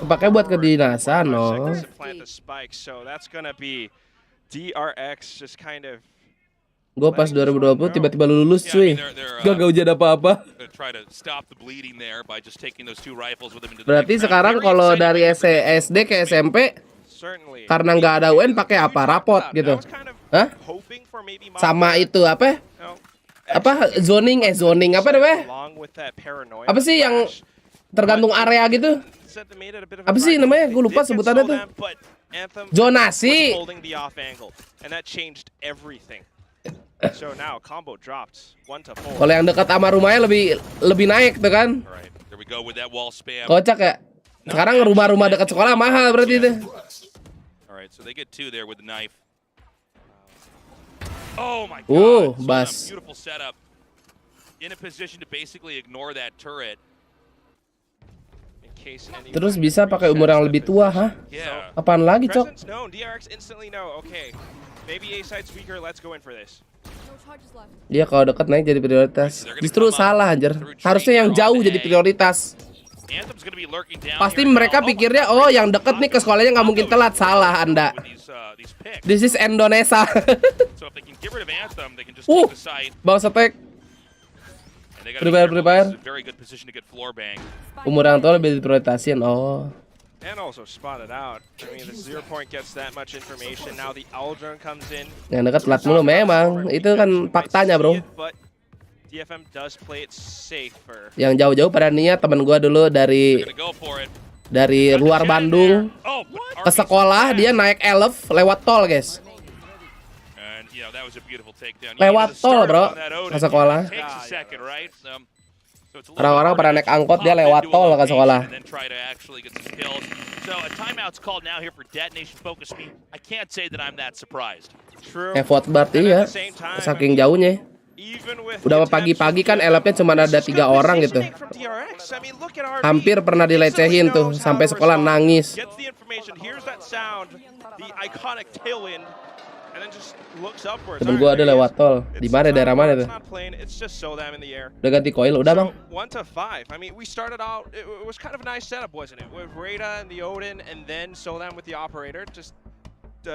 Pakai buat kedinasan, no. So that's gonna be DRX just kind of. Gue pas 2020 tiba-tiba lulus cuy. Gak ujian apa-apa. Berarti sekarang kalau dari SD ke SMP karena nggak ada UN pakai apa? Rapot gitu. Hah? Sama itu apa? Apa zoning apa namanya? Apa sih yang tergantung area gitu? Apa sih namanya? Gue lupa sebutannya tuh. Zonasi. Kalau yang dekat sama rumahnya lebih naik tuh kan? Kocak ya. Sekarang rumah-rumah dekat sekolah mahal berarti itu. Oh my God. Bas. Beautiful setup. In a position to basically ignore that turret. Terus bisa pakai umur yang lebih tua, hah? Yeah. Apaan lagi, Cok? Presence known, DRX instantly know. Okay, maybe A side's weaker. Let's go in for this. Dia kalau deket naik jadi prioritas. Justru salah anjir. Harusnya yang jauh jadi prioritas. Anthem's gonna be lurking down Pasti here. mereka pikirnya, oh yang deket nih ke sekolahnya nggak mungkin telat. Salah Anda. These picks. This is Indonesia. So if they can get rid of Anthem, they can just take the site. Bang Setek. And they gotta be careful. This is a very good position to get floor bang. Umur yang tua lebih diprioritasin. Oh. And also spotted out. I mean, the 0 point gets that much information. Now the Aldrin comes in. Yang dekat telat mulu memang. Itu kan faktanya, bro. But DFM does play it safer. Yang jauh-jauh pada niat temen gua dulu dari luar Bandung ke sekolah, dia naik elf lewat tol, guys. Lewat tol, bro, ke sekolah. Orang-orang pada naik angkot, dia lewat tol ke sekolah. Effort berarti ya, saking jauhnya. Udah pagi-pagi kan elapnya cuma ada 3 orang gitu. Hampir pernah dilecehin tuh, sampai sekolah nangis. Temen gue ada lewat tol. Di mana, daerah mana tuh? Udah ganti coil, udah bang. 1-5. I mean, we started out. It was kind of a nice setup, wasn't it? With Rada and the Odin, and then Solam with the operator, just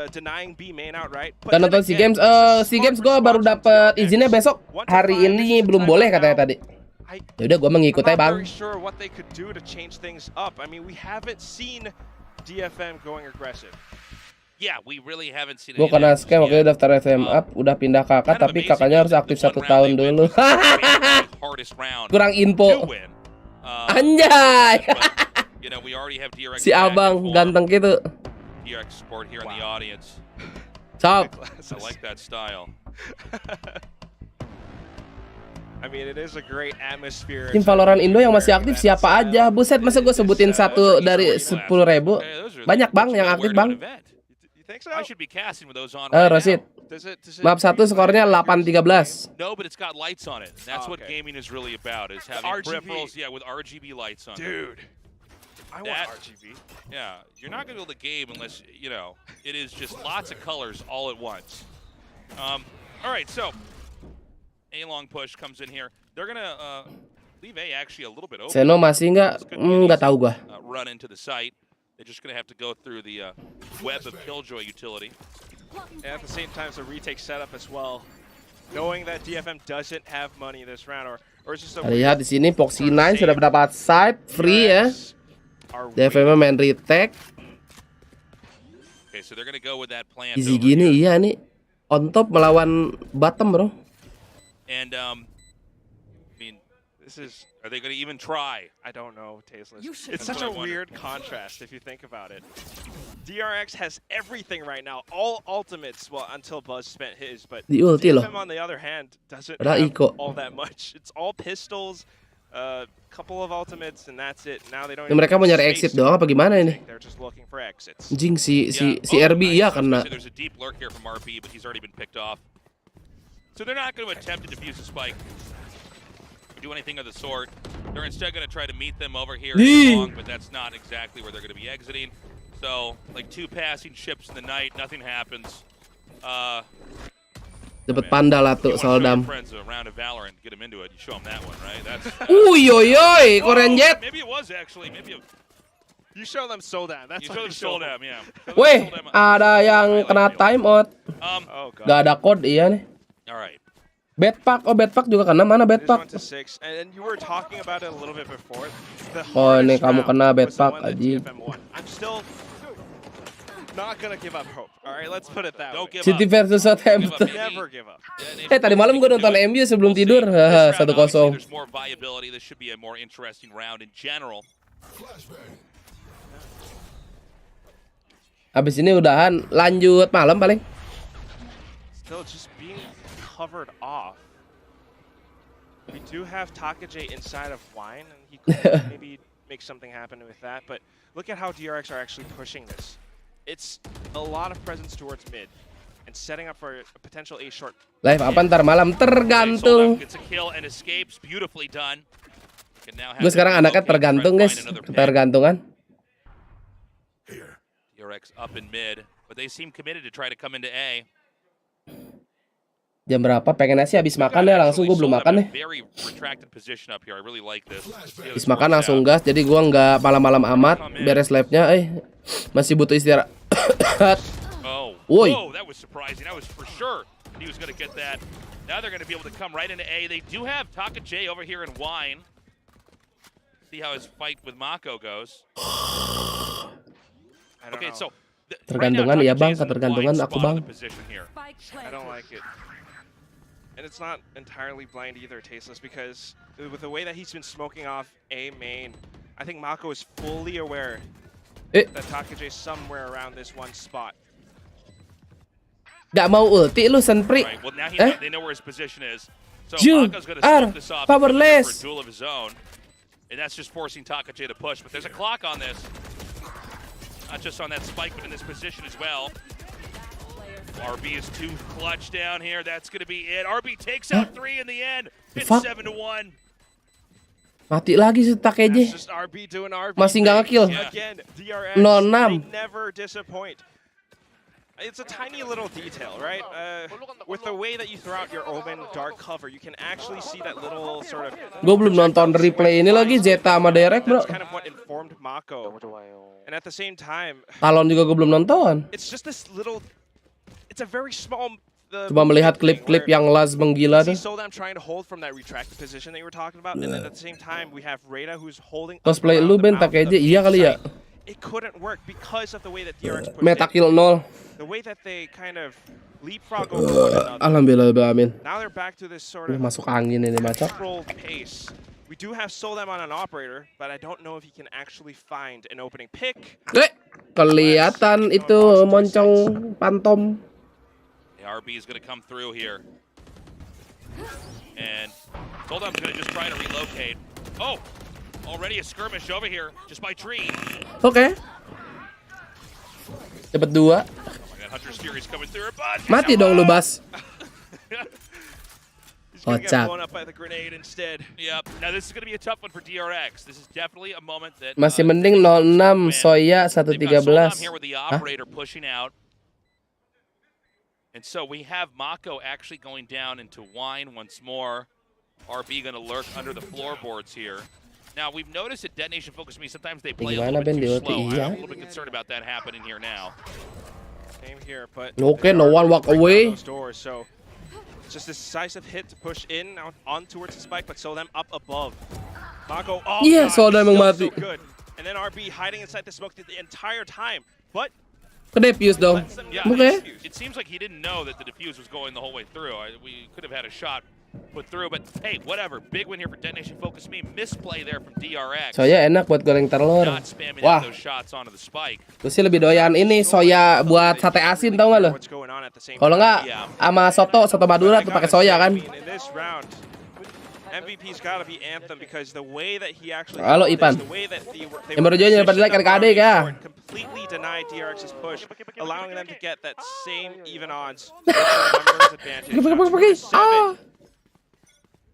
denying B main outright. Dan nonton SEA Games, SEA Games gue baru dapet izinnya besok. Hari ini belum boleh katanya tadi. Ya udah, gue mengikut aja bang. Sure what they could do to change things up. I mean, we haven't seen DFM going aggressive. Yeah, we really haven't seen. Gue kena scam, makanya daftar FM up, udah pindah kakak, tapi kakaknya harus aktif 1 tahun dulu. Kurang info. Anjay. Si abang ganteng gitu. Cok. I like that style. I mean, it is a great atmosphere. Tim Valorant Indo yang masih aktif siapa aja? Buset, masa gue sebutin 1 dari 10.000? Banyak bang yang aktif bang. Rosid. Map 1 skornya 8-13. No, but it's got lights on it. That's what gaming is really about, is having peripherals, with RGB lights on it. Dude, I want RGB. Yeah, you're not going to be able to game unless, it is just lots of colors all at once. All right, so A long push comes in here. They're going to leave A actually a little bit open. Seno masih nggak tahu gua. Run into the site. They're just going to have to go through the web of Killjoy utility. And at the same time, it's a retake setup as well. Knowing that DFM doesn't have money this round, or it's just a... Lihat di sini Foxy 9 sudah mendapat side free ya. DFM main retake. Okay, so they're going to go with that plan. Easy gini, iya nih. On top melawan bottom, bro. And, I mean, this is... Are they going to even try? I don't know, Tasteless. It's such a weird contrast if you think about it. DRX has everything right now, all ultimates, well, until Buzz spent his, but DFM on the other hand doesn't have all that much. It's all pistols, a couple of ultimates, and that's it. Now they don't even mereka mau nyari exit doang apa gimana ini? They're just looking for exits. Anjing si RB iya kena. There's a deep lurk here from RB, but he's already been picked off. So they're not going to attempt to defuse the spike. Do anything of the sort. They're instead going to try to meet them over here long, but that's not exactly where they're going to be exiting. So, like 2 passing ships in the night, nothing happens. Dapat panda lah tuh Soldam. Friends a round of Valorant, get them into it. You show them that one, right? That's. Uy, Korean Jet. Maybe it was actually. Maybe. You show them Soldam. That's you show them Soldam, yeah. Weh, ada yang kena time out. Gak ada code iya nih. All right. Bedpak, Bedpak juga kena, mana Bedpak? Oh ini kamu kena Bedpak, Aji. City versus Southampton. Tadi malam gue nonton MU sebelum tidur, 1-0. Habis ini udahan, lanjut malam paling. Covered off. We do have Takaje inside of Wine, and he could maybe make something happen with that. But look at how DRX are actually pushing this. It's a lot of presence towards mid. and setting up for a potential A short. Live apa ntar malam tergantung. Gets a kill and escapes. Beautifully done. Can now have Gue sekarang anaknya tergantung guys, ketergantungan. DRX up in mid, but they seem committed to try to come into A. Jam berapa? Pengennya sih habis makan ya langsung, gue belum makan nih. Very retracted position up here. I really like this. Habis makan langsung gas, jadi gue nggak malam-malam amat. Beres live-nya, masih butuh istirahat. Woi. Oh, that was surprising. That was for sure he was going to get that. Now they're going to be able to come right into A. They do have Taka J over here in Wine. See how his fight with Mako goes. Okay, so tergantungan ya bang, ketergantungan aku bang. I don't like it. And it's not entirely blind either, Tasteless, because with the way that he's been smoking off A main, I think Mako is fully aware that Takajay is somewhere around this one spot. Gak mau ulti lu Senpri. Right, well, now they know where his position is. So You Mako's going to smoke this off powerless. for a duel of his own. And that's just forcing Takajay to push. But there's a clock on this. Not just on that spike, but in this position as well. RB is too clutch down here. That's going to be it. RB takes out 3 in the end. It's 7-1. Mati lagi si Takeje. Masih nggak nge-kill. 06. Never disappoint. It's a tiny little detail, right? With the way that you throw out your Omen dark cover, you can actually see that little sort of. Gue belum nonton replay ini lagi Zeta sama Derek bro. That's kind of what informed Mako. And at the same time, Talon juga gue belum nonton. it's just this little. It's a very small. Cuma melihat klip-klip yang las menggila tuh. I'm trying to hold from that retracted position that you were talking about, and then at the same time we have Reyna who's holding. Cosplay lu Ben Takeje, iya kali ya. It couldn't work because of the way that DRX pushed Meta kill 0. The way that they kind of leapfrog over one another. Alhamdulillah, amin. Now they're back to this sort of masuk angin ini macam. controlled pace. We do have Soldam on an operator, but I don't know if he can actually find an opening pick. Kelihatan itu moncong pantom. The RB is going to come through here. And Soldam's going to just try to relocate. Oh, already a skirmish over here just by tree. Oke. Dapat 2. Oh my God, Hunter's Fury's coming through. Mati dong lu Bas. Kocak. Blown up by the grenade instead. Yep. Now this is going to be a tough one for DRX. This is definitely a moment that masih mending 06 Soya 113. Here with the operator pushing out. And so we have Mako actually going down into Wine once more. RB going to lurk under the floorboards here. Now we've noticed at Detonation Focus Me sometimes they play a little bit too slow. I'm a little bit concerned about that happening here now. Same here, but okay, no one walk away. Doors, so it's just a decisive hit to push in on towards the spike, but Soldam up above. Mako, oh yeah, Soldam emang mati. So good. And then RB hiding inside the smoke the entire time, but. Ke-defuse dong. Yeah, okay. It seems like he didn't know that the defuse was going the whole way through. We could have had a shot put through, but hey, whatever. Big win here for Detonation Focus Me. Misplay there from DRX. Soya enak buat goreng telur. Wah. Gue sih lebih doyan ini soya buat sate asin tau gak lo? Kalau nggak sama soto Madura tuh pakai soya kan. MVP's gotta be Anthem because the way that he actually halo Ipan. Yang baru join pada like adik-adik ya. Completely denied DRX's push, allowing them to get that same even odds numbers advantage.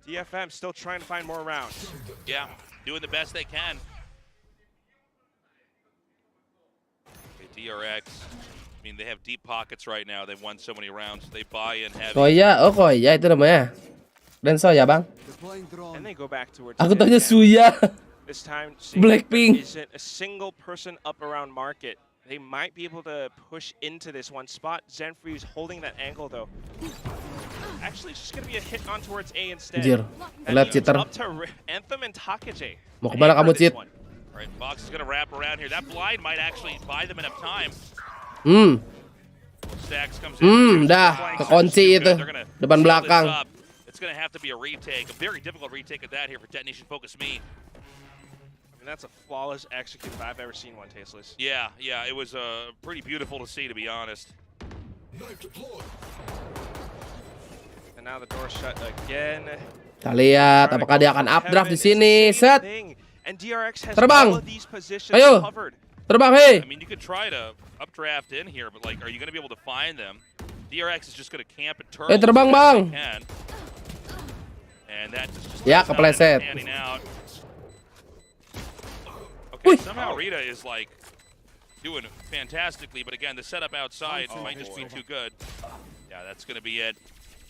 DFM still trying to find more rounds. Yeah, doing the best they can. Okay, DRX. I mean, they have deep pockets right now. They've won so many rounds. They buy in heavy. Soya, oh Soya itu namanya. Dan Soya bang. And they go back towards aku tanya Suya. This time, Blackpink isn't a single person up around market. They might be able to push into this one spot. Zenfree's holding that angle though. Actually, it's just gonna be a hit on towards A instead. Anjir, lihat cheater. Up to Anthem and Takajay. Mau kemana kamu cheat? Right, Fox is gonna wrap around here. That blind might actually buy them enough time. Stacks comes in. Dah, kekunci itu. Depan belakang. It's going to have to be a retake, a very difficult retake of that here for Detonation Focus Me. I mean, that's a flawless execute if I've ever seen one, Tasteless. Yeah, it was pretty beautiful to see, to be honest. And now the door shut again. Kita lihat apakah dia akan updraft di sini. Set. Terbang. Ayo. Terbang, hey. I mean, you could try to updraft in here, but like, are you going to be able to find them? DRX is just going to camp and turn. Terbang bang. And that just Ya, kepleset. Okay, somehow Rita is like doing fantastically, but again, the setup outside might just be too good. Yeah, that's going to be it.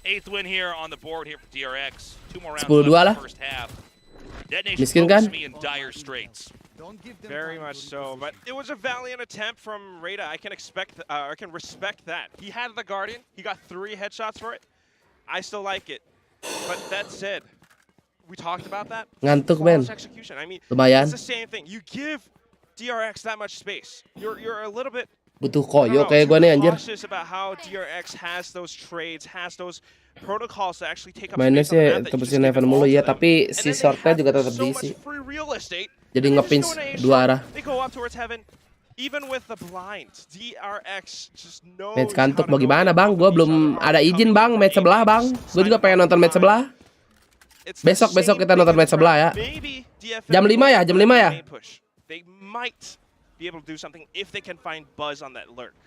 8th win here on the board here for DRX. 2 more rounds left in the first half. Miskin kan? Me in dire straits. Very much so, but it was a valiant attempt from Rada. I can respect that. He had the Guardian. He got 3 headshots for it. I still like it. But that said, we talked about that. Ngantuk Ben. Execution. I mean, Lumayan. it's the same thing. You give DRX that much space. You're a little bit butuh koyo kayak gue nih anjir. cautious about how DRX has those trades, has those protocols to actually take up Mainnya space on the sih map that you just tebusin give Heaven it all mulu to ya, them. tapi And si then they shortnya have juga tetap so much diisi. free real estate. Jadi They just ngepins go in A dua shot, arah. They go up towards Heaven. Even with the blinds, DRX just knows Match how kantuk to mau go gimana in bang? Gue off belum each other, ada izin bang match sebelah bang. Gue juga pengen nonton match sebelah. Besok kita nonton match sebelah ya. Jam 5 ya, jam 5 ya. They might be able to do something if they can find Buzz on that lurk.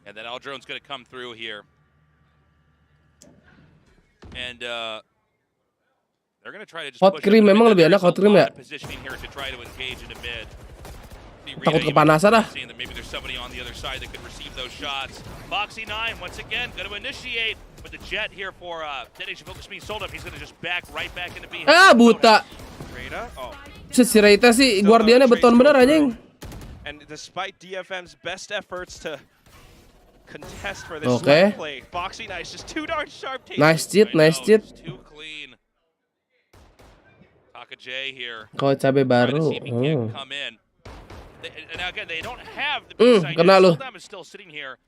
And then Aldrone's going to come through here. And they're going to try to just Hot push cream memang lebih enak hot cream ya. positioning here to try to engage into mid. Takut kepanasan ah. Seeing that maybe there's somebody on the other side that could receive those shots. Foxy 9 once again going to initiate with the jet here for Detonation Focus being sold up. He's going to just back right back into B. Ah buta. Si Reita sih Guardiannya beton bener anjing. And despite DFM's best efforts to contest for this play, Foxy Nice just too darn sharp. Nice cheat, nice cheat. Too clean. Taka J here. Kau cabe baru. Come in. And now again, they don't have the big side. Sultan is still sitting here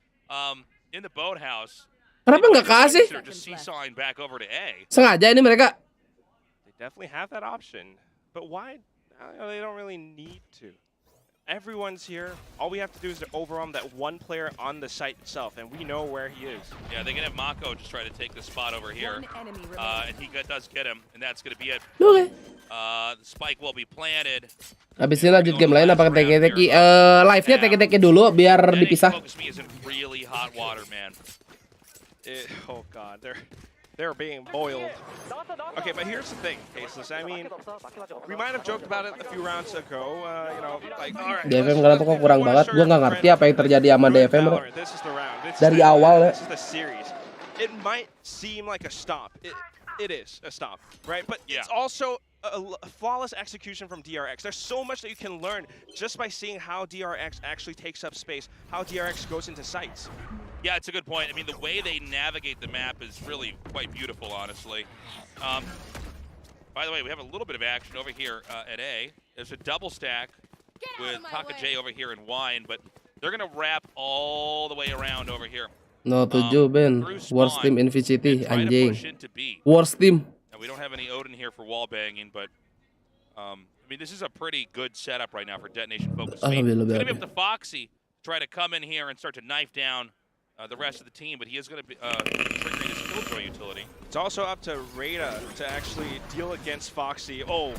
in the boathouse. Kenapa nggak kasih? Just seesawing back over to A. Sengaja ini mereka. They definitely have that option, but why? They don't really need to. Everyone's here. All we have to do is to overwhelm that one player on the site itself, and we know where he is. Yeah, they can have Mako just try to take the spot over here. And he does get him, and that's going to be it. Okay. The spike will be planted. Habis ini lanjut game lain apa teki-teki? Live-nya teki-teki dulu biar dipisah. Really hot water, man. Oh god, they're being boiled. Okay, but here's the thing, Faceless. I mean, we might have joked about it a few rounds ago. You know, like, all right. DFM kenapa kok kurang banget? Gue nggak ngerti apa yang terjadi sama DFM bro. Dari awal ya. This is the series. It might seem like a stop. It is a stop, right? But it's also a flawless execution from DRX. There's so much that you can learn just by seeing how DRX actually takes up space, how DRX goes into sites. Yeah, it's a good point. I mean, the way they navigate the map is really quite beautiful, honestly. By the way, we have a little bit of action over here at A. There's a double stack with Taka J over here and Wine, but they're going to wrap all the way around over here. No 7 Ben. Worst team in VCT anjing. Worst team. Now, we don't have any Odin here for wall banging, but I mean, this is a pretty good setup right now for Detonation Focus. It's going to be up to Foxy to try to come in here and start to knife down the rest of the team, but he is going to be triggering his Killjoy utility. It's also up to Rada to actually deal against Foxy. Oh,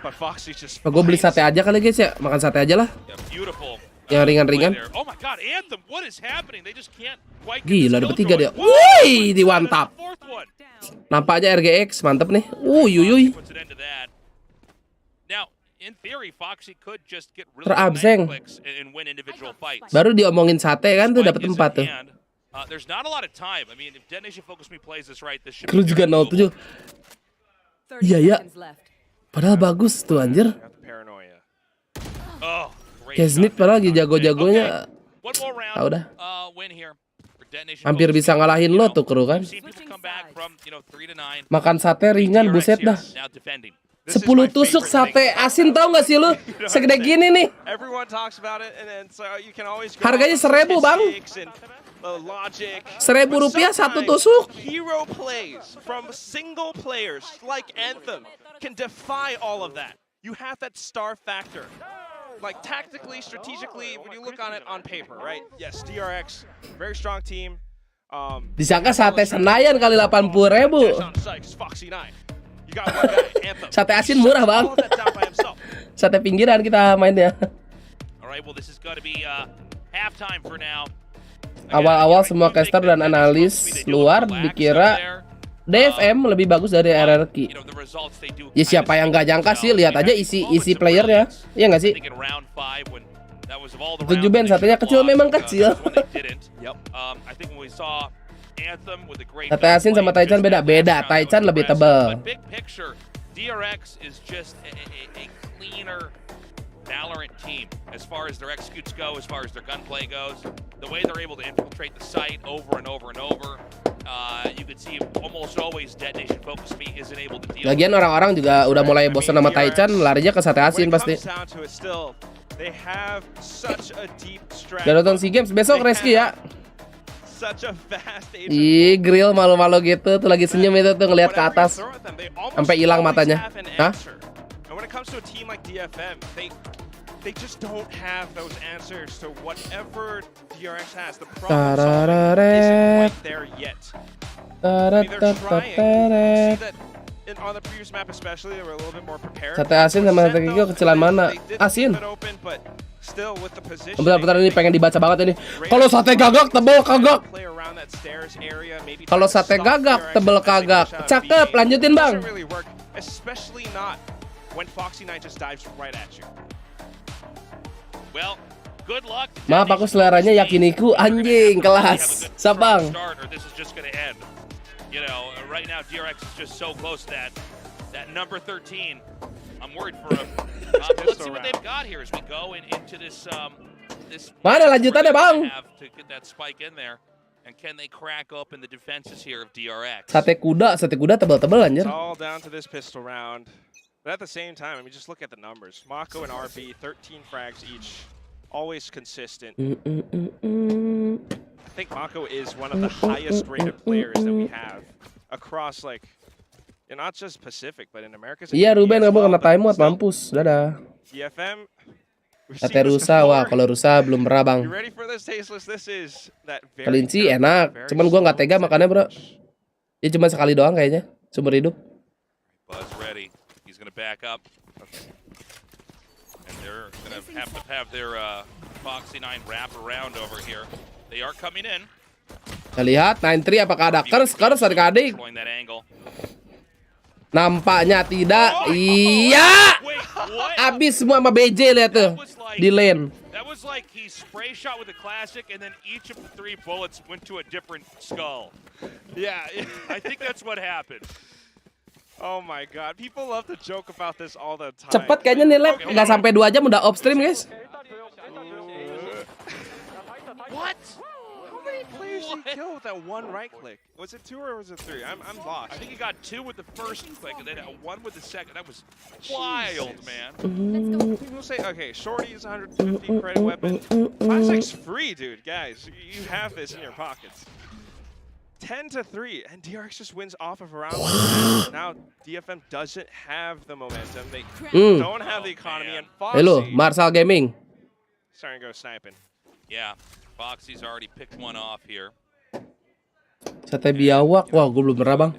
but Foxy just. Gue beli sate aja kali guys ya, makan sate aja lah. Yeah, beautiful. Yang ringan-ringan. Oh my God, Anthem! What is happening? They just can't quite. Gila, ada bertiga dia. Woi, diwantap. Nampak aja RGX, mantep nih. Uyuyuy. Now, in theory, Foxy could just get really clicks and win individual fights. Baru diomongin sate kan tuh dapat 4 tuh. There's not a lot of time. I mean, if Detonation Focus Me plays this right, this should Kru juga 07. Iya ya. Padahal bagus tuh anjir. Oh, Kesnit padahal lagi jago-jagonya. Ah udah. Hampir bisa ngalahin lo tuh Kru kan. Makan sate ringan buset dah. 10 tusuk sate asin tau gak sih lu? Segede gini nih. Harganya 1.000 bang. 1.000 rupiah 1 tusuk. Hero plays from single players like Anthem can defy all of that. You have that star factor. Like tactically, strategically, when you look on it on paper, right? Yes, DRX, very strong team. Disangka sate Senayan kali 80.000. Sate asin murah bang. Sate pinggiran kita mainnya. Alright, well this is going to be halftime for now. awal-awal semua caster dan analis luar dikira DFM lebih bagus dari RRQ. Ya siapa yang nggak nyangka sih, lihat aja isi playernya, iya nggak sih? 7 band satunya kecil memang kecil. Sate asin sama Taichan beda. Taichan lebih tebal. DRX is just a cleaner Valorant team as far as their executes go, as far as their gunplay goes. The way they're able to infiltrate the site over and over and over. You could see almost always Detonation Focus Me isn't able to deal. Lagian orang-orang juga udah mulai bosan sama Taichan, larinya ke Sate asin pasti. Udah nonton SEA Games besok Reski ya. Ih, grill malu-malu gitu tuh, lagi senyum itu tuh ngelihat ke atas sampai hilang matanya. Hah? They just don't have those answers to whatever DRX has. The problem isn't quite there yet. I mean, they're trying. You see that on the previous map especially, they were a little bit more prepared. Sate asin sama sate kikil kecilan mana? Asin. Bentar ini pengen dibaca banget ini. Kalau sate gagak tebel kagak. Kalau sate gagak tebel kagak. Cakep, lanjutin bang. Especially not when Foxy Knight just dives right at you. Well, good luck. Maaf aku seleranya Yakiniku anjing kelas. Sabang. You know, right now DRX is just so close to that number 13. I'm worried for him. Let's see what they've got here as we go into this Mana lanjutannya, Bang? To get that spike in there. And can they crack open the defenses here of DRX? Sate kuda tebel-tebel anjir. It's all down to this pistol round. But at the same time, I mean, just look at the numbers. Mako and RB, 13 frags each, always consistent. I think Mako is one of the highest rated players that we have across, like, not just Pacific, but in America. Iya, Ruben kamu kena time out, mampus. Dadah. DFM. Sate rusa, wah kalau rusa belum pernah bang. Kelinci enak, cuman gua nggak tega makannya bro. Dia cuma sekali doang kayaknya, seumur hidup. Buzz ready. He's gonna back up. And they're gonna have their Foxy 9 wrap around over here. They are coming in. Kita lihat 9-3 apakah ada kers adik-adik. Nampaknya tidak. Iya. Abis semua sama BJ lihat tuh di lane. That was like he spray shot with a classic and then each of the 3 bullets went to a different skull. Yeah, I think that's what happened. Oh my god, people love to joke about this all the time. Cepet kayaknya nih lab, nggak sampai 2 jam udah off stream guys. What? How many players did he kill with that one right click? Was it 2 or was it 3? I'm lost. I think he got 2 with the first click and then 1 with the second. That was wild, man. People say, okay, Shorty is 150 credit weapon. Classic's free, dude. Guys, you have this in your pockets. 10-3, and DRX just wins off of a round. Now DFM doesn't have the momentum. They don't have the economy, and Foxy. Hello, Marshall Gaming. Starting to go sniping. Yeah, Foxy's already picked one off here. Sate biawak, wah gue belum pernah bang.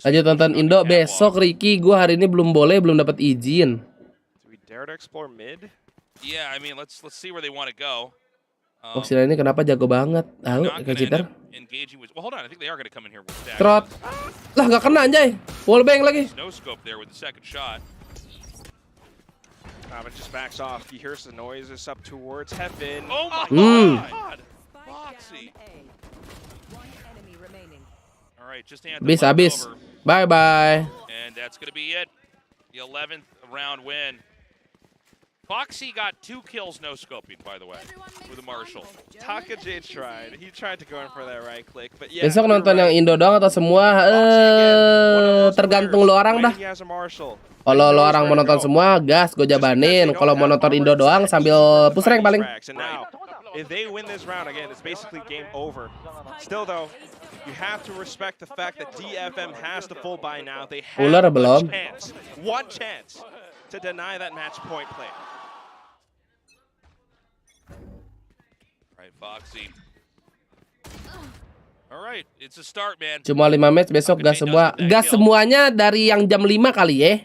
Lanjut tonton Indo besok Ricky, gue hari ini belum dapat izin. Do we dare to explore mid? Yeah, I mean let's see where they want to go. Foxy ini kenapa jago banget? Tahu kayak cheater. Well, hold on, I think they are going to come in here with that. Trot. Lah nggak kena anjay. Wallbang lagi. No scope there with the second shot. But just backs off. He hears the noises up towards heaven. Oh my god. Foxy. All right, just hand Habis. Bye bye. And that's going to be it. The 11th round win. Foxy got 2 kills no scoping, by the way, with a Marshall. Taka J tried. He tried to go in for that right click, but yeah. Besok nonton yang Indo doang atau semua? Tergantung lo orang dah. Kalau lo orang mau nonton semua, gas gue jabanin. Kalau mau nonton Indo doang sambil push rank paling. If they win this round again, it's basically game over. Still though, you have to respect the fact that DFM has the full buy now. They have one chance to deny that match point play. Right, Foxy. All right, it's a start, man. Cuma 5 match besok, gas semua. Gas semuanya dari yang jam 5 kali ya.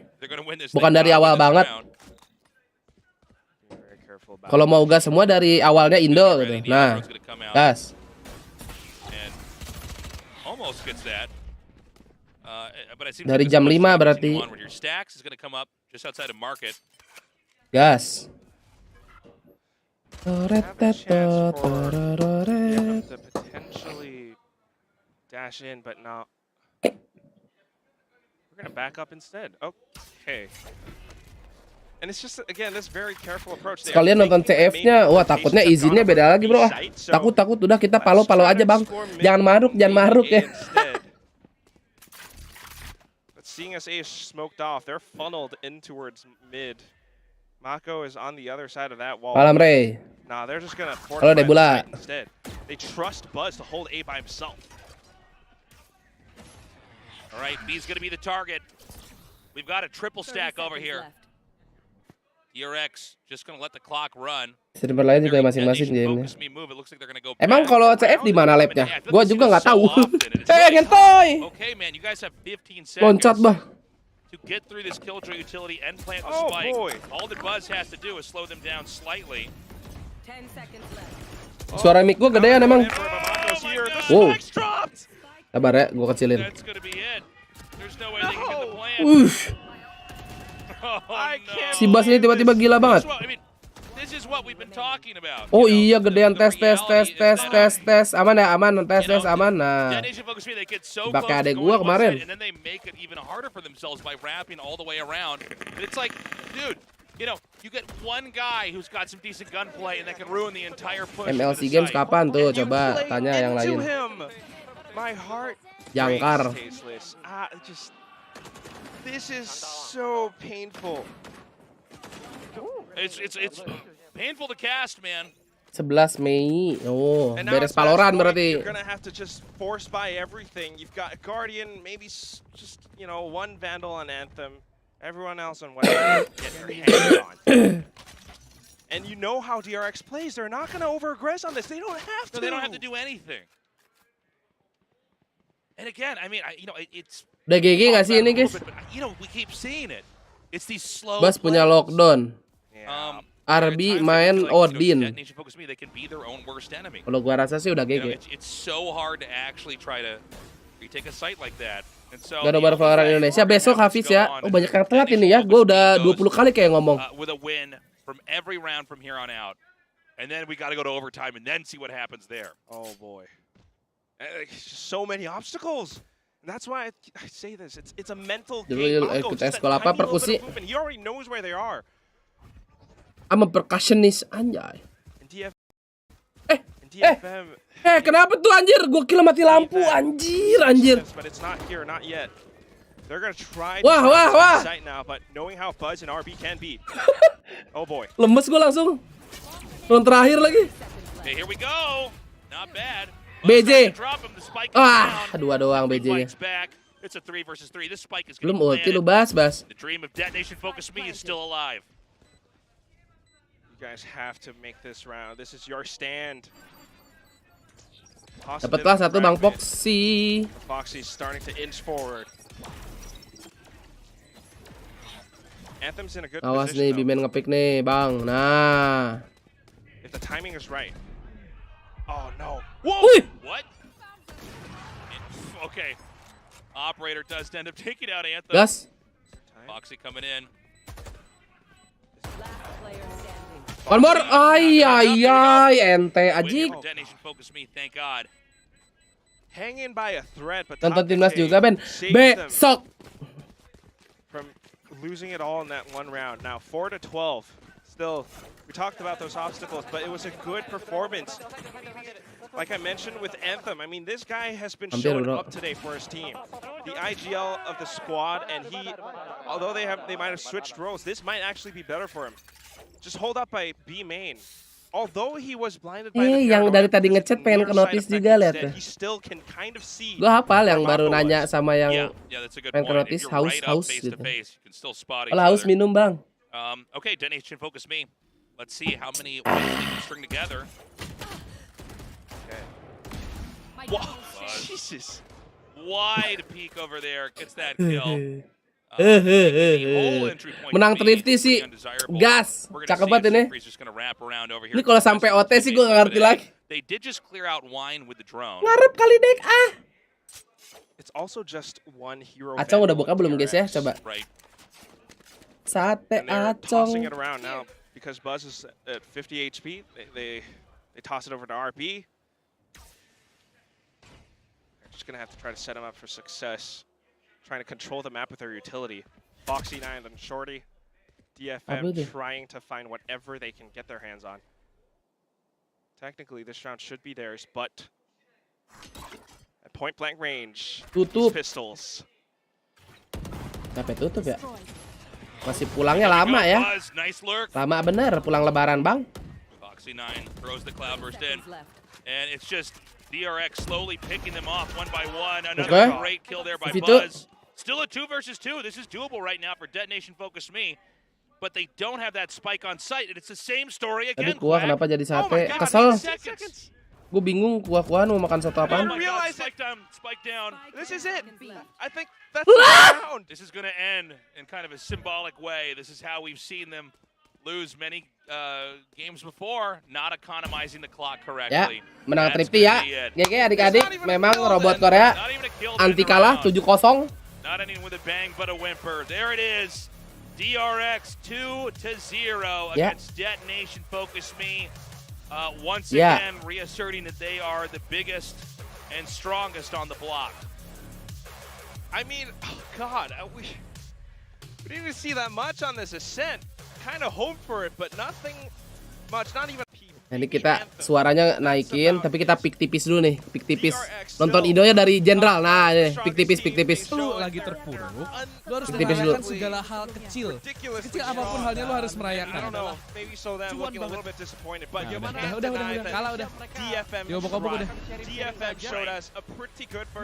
Bukan dari awal banget. Kalau mau gas semua dari awalnya Indo gitu. Nah, gas. Dari jam 5 berarti. Gas. Potentially dash in, but now we're gonna back up instead. Okay. And it's just again this very careful approach. Sekalian nonton CF-nya, wah takutnya izinnya beda lagi bro. Takut udah kita palo aja bang. Jangan maruk ya. But seeing as A is smoked off, they're funneled in towards mid. Mako is on the other side of that wall. Malam Ray. Nah, they're just gonna Halo Debula. instead. They trust Buzz to hold A by himself. All right, B's gonna be the target. We've got a triple stack over here. DRX just gonna let the clock run. Server lain juga masing-masing gamenya. Emang kalau CF di mana labnya? Gua juga nggak tahu. Ngentoy. Okay, man, you guys have 15 seconds. Loncat bah. To get through this Killjoy utility and plant the spike. Boy. All that Buzz has to do is slow them down slightly. 10 seconds left. Suara mic gua gedean emang. Wow. Sabar ya, gua kecilin. That's gonna be it. There's no way they can get the plan. Si Bas ini tiba-tiba gila banget. This is what we've been talking about. Oh iya gedean tes. Aman ya, aman. Tes aman. Nah. Pakai adek gua kemarin. And then they make it even harder for themselves by wrapping all the way around. But it's like, dude, you know, you get one guy who's got some decent gunplay and that can ruin the entire push. MLC Games kapan tuh? Coba tanya yang lain. My heart Jangkar. This is so painful. It's painful to cast, man. 11 Mei. Oh, beres Valorant berarti. You're gonna have to just force buy everything. You've got Guardian, maybe just, you know, one Vandal on Anthem. Everyone else on whatever get your hands on. And you know how DRX plays. They're not gonna over-aggress on this. They don't have to. No, they don't have to do anything. And again, I mean, it's... Udah GG nggak sih ini guys? You know, we keep seeing it. It's these slow Bas punya lockdown. RB main Odin. Kalau gua rasa sih udah GG. It's so hard to actually try to retake a site like that. Gak ada Valorant Indonesia besok Hafiz ya. Oh banyak yang telat ini ya. Gua udah 20 kali kayak ngomong. With a win from every round from here on out. And then we got to go to overtime and then see what happens there. Oh boy. So many obstacles. That's why I say this. It's a mental game. Ikut sekolah apa perkusi? He already knows where they are. I'm a percussionist anjay. Kenapa tuh anjir? Gua kira mati lampu anjir. But it's not here, not yet. They're gonna try wah. Site now, but knowing how Buzz and RB can be. Oh boy. Lemes gua langsung. Round terakhir lagi. Okay, here we go. Not bad. BJ. Dua doang BJ-nya. It's a 3 versus 3. This spike is belum ulti lu Bas. The dream of Detonation Focus Me is still alive. You guys have to make this round. This is your stand. Dapatlah satu Bang Foxy. Foxy's starting to inch forward. Anthem's in a good Awas position. nih, Bimen ngepick nih, Bang. Nah. If the timing is right. Oh no. Whoa! What? Okay. Operator does end up taking out Anthem. Gas. Foxy coming in. One more. Ay, ente ajik. Detonation Focus Me, thank God. Hang in by a thread, but nonton timnas juga Ben. Besok. From losing it all in that one round. Now 4-12. Still, we talked about those obstacles, but it was a good performance. Like I mentioned with Anthem, I mean, this guy has been showing up today for his team. The IGL of the squad, and he, although they might have switched roles, this might actually be better for him. Just hold up by B main. Although he was blinded by the yang dari tadi ngechat pengen ke notice juga lihat tuh. He still can kind of see. Gua hafal yang baru nanya sama yang pengen ke notice haus gitu. Kalau haus minum Bang. Okay, Detonation Focus Me. Let's see how many wins they can string together. Okay. Wow. Jesus. Wide peek over there. Gets that kill. Menang Thrifty sih, gas, cakep banget ini. Ini kalau sampai OT sih gue gak ngerti lagi. Ngarep kali dek It's also just one hero. Acong udah buka belum guys ya? Coba. Sate Tossing Acong. it around now because Buzz is at 50 HP. They toss it over to RB. They're just gonna have to try to set him up for success. Trying to control the map with their utility. Foxy 9 and Shorty. DFM trying to find whatever they can get their hands on. Technically, this round should be theirs, but at point blank range, tutup pistols. Sampai tutup ya? Masih pulangnya lama ya? Lama bener pulang lebaran bang. Foxy 9 throws the cloudburst in, and it's just DRX slowly picking them off one by one. Another great kill there by Buzz. Still a 2 versus 2. This is doable right now for Detonation Focus Me. But they don't have that spike on site, and it's the same story again. Tadi kuah kenapa jadi sate? Kesel. Gue bingung kuah-kuahan mau makan soto apaan. Spike down. This is it. I think that's the round. This is going to end in kind of a symbolic way. This is how we've seen them lose many games before, not economizing the clock correctly. Ya, menang Thrifty ya. GG adik-adik, memang robot Korea anti kalah 7-0. Not ending with a bang, but a whimper. There it is. DRX 2-0 against Detonation Focus Me. Once again, reasserting that they are the biggest and strongest on the block. I mean, oh God, we didn't even see that much on this ascent. Kind of hoped for it, but nothing much, not even. Ini kita suaranya naikin, tapi kita pick tipis dulu nih, pick tipis. Nonton idonya dari Jenderal, nah ini, pick tipis, pick tipis. Lu lagi terpuruk, lu harus tipis dulu. segala hal kecil. Kecil apapun halnya lu harus merayakan. Cuan banget. Udah, kalah udah. Yo bokap-bokap udah.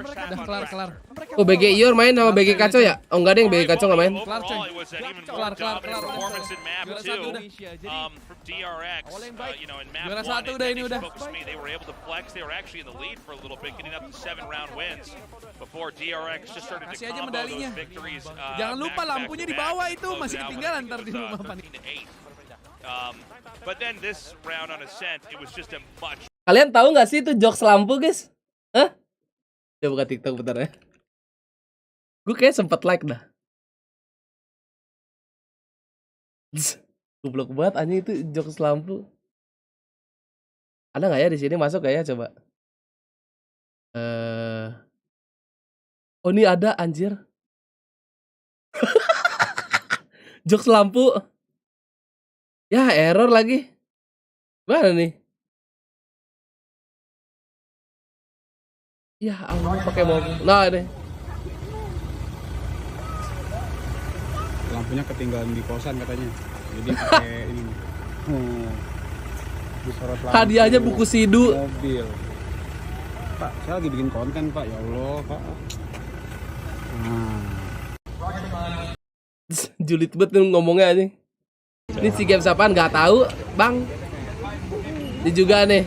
Udah kelar. Oh BG Ior main sama BG Kacau ya? Oh enggak deh, BG Kacau nggak main. Kelar. Juara 1 udah ini udah. Kasih aja medalinya. Jangan lupa lampunya di bawah itu masih ketinggalan ntar di rumah panik. Kalian tahu nggak sih itu jokes lampu guys? Hah? Coba buka TikTok bentar ya. Gue kayak sempet like dah. Goblok banget anjing itu jokes lampu. Ada nggak ya di sini masuk kayak coba? Oh ini ada anjir. Jokes lampu. Ya error lagi. Mana nih? Ya Allah pakai mobil. Nah ini. Lampunya ketinggalan di kosan katanya. Jadi pakai ini. Hadiahnya buku sidu. Mobil. Pak, saya lagi bikin konten Pak. Ya Allah Pak. Julid banget ngomongnya aja. Ini si games apaan nggak tahu bang. Ini juga nih.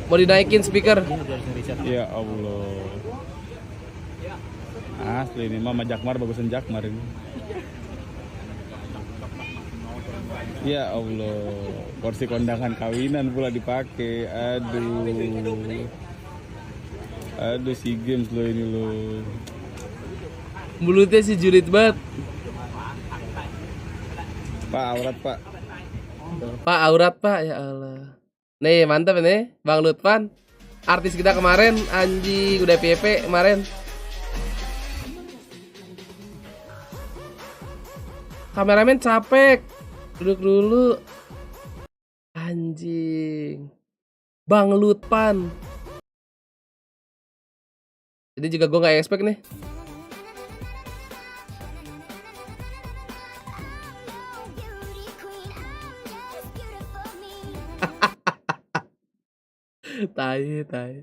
Mau dinaikin speaker. Ya Allah. Asli ini mah Jakmar bagusan Jakmar ini. Ya Allah, porsi kondangan kawinan pula dipakai. Aduh si games lo ini lo. Mulutnya sih julid banget. Pak aurat pak. Pak aurat pak, ya Allah. Nih mantap ini, Bang Lutfan. Artis kita kemarin, anjing udah PP kemarin. Kameramen capek. Duduk dulu. Anjing. Bang Lutfan. Ini juga gue gak expect nih. Tai.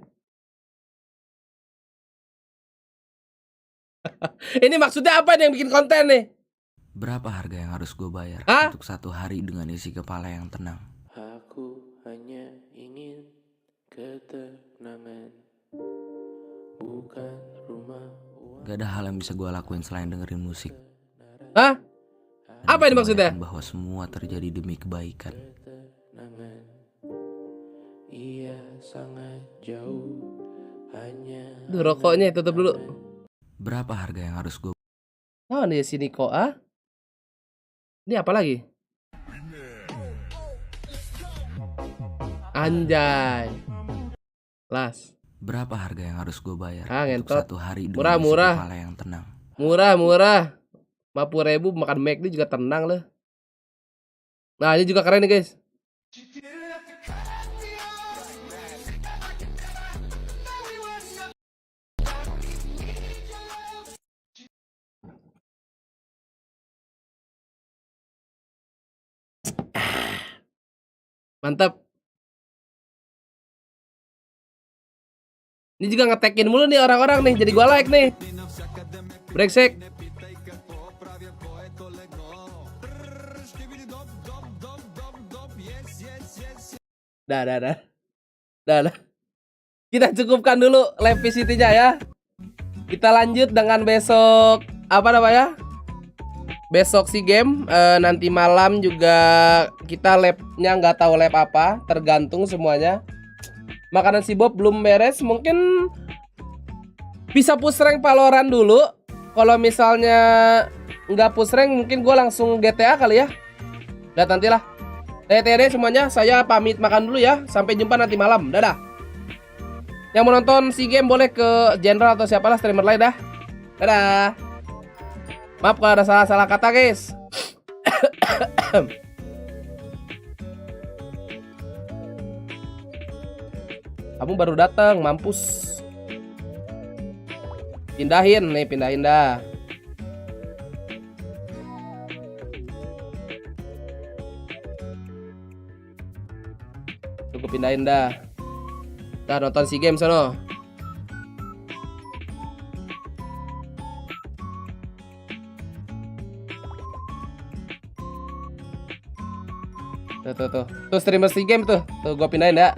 Ini maksudnya apa nih yang bikin konten nih? Berapa harga yang harus gue bayar untuk satu hari dengan isi kepala yang tenang? Aku hanya ingin ketenangan, bukan rumah. Gak ada hal yang bisa gue lakuin selain dengerin musik. Hah? Apa ini maksudnya? Bahwa semua terjadi demi kebaikan. Ia sangat jauh, hanya Duh, rokoknya tutup dulu. Berapa harga yang harus gue? Oh, nih sini kok ah? Ini apa lagi? Anjay. Las. Berapa harga yang harus gue bayar untuk satu hari murah kepala yang tenang? Murah 50.000 makan McD juga tenang loh. Nah ini juga keren nih guys. Mantap. Ini juga ngetekin mulu nih orang-orang nih. Jadi gua like nih. Brengsek. Dah. Kita cukupkan dulu live VCT-nya ya. Kita lanjut dengan besok apa namanya? Besok SEA Game. Nanti malam juga kita labnya nggak tahu lab apa, tergantung semuanya. Makanan si Bob belum beres, mungkin bisa push rank Valorant dulu. Kalau misalnya nggak push rank, mungkin gue langsung GTA kali ya. Lihat nantilah. TTD semuanya, saya pamit makan dulu ya. Sampai jumpa nanti malam. Dadah. Yang mau nonton SEA Game boleh ke General atau siapalah streamer lain dah. Dadah. Maaf kalau ada salah-salah kata guys. Kamu baru datang, mampus. Pindahin dah. Tunggu pindahin dah. Udah nonton SEA Games sono. Tuh streamer SEA Games tuh. Tuh gua pindahin dah.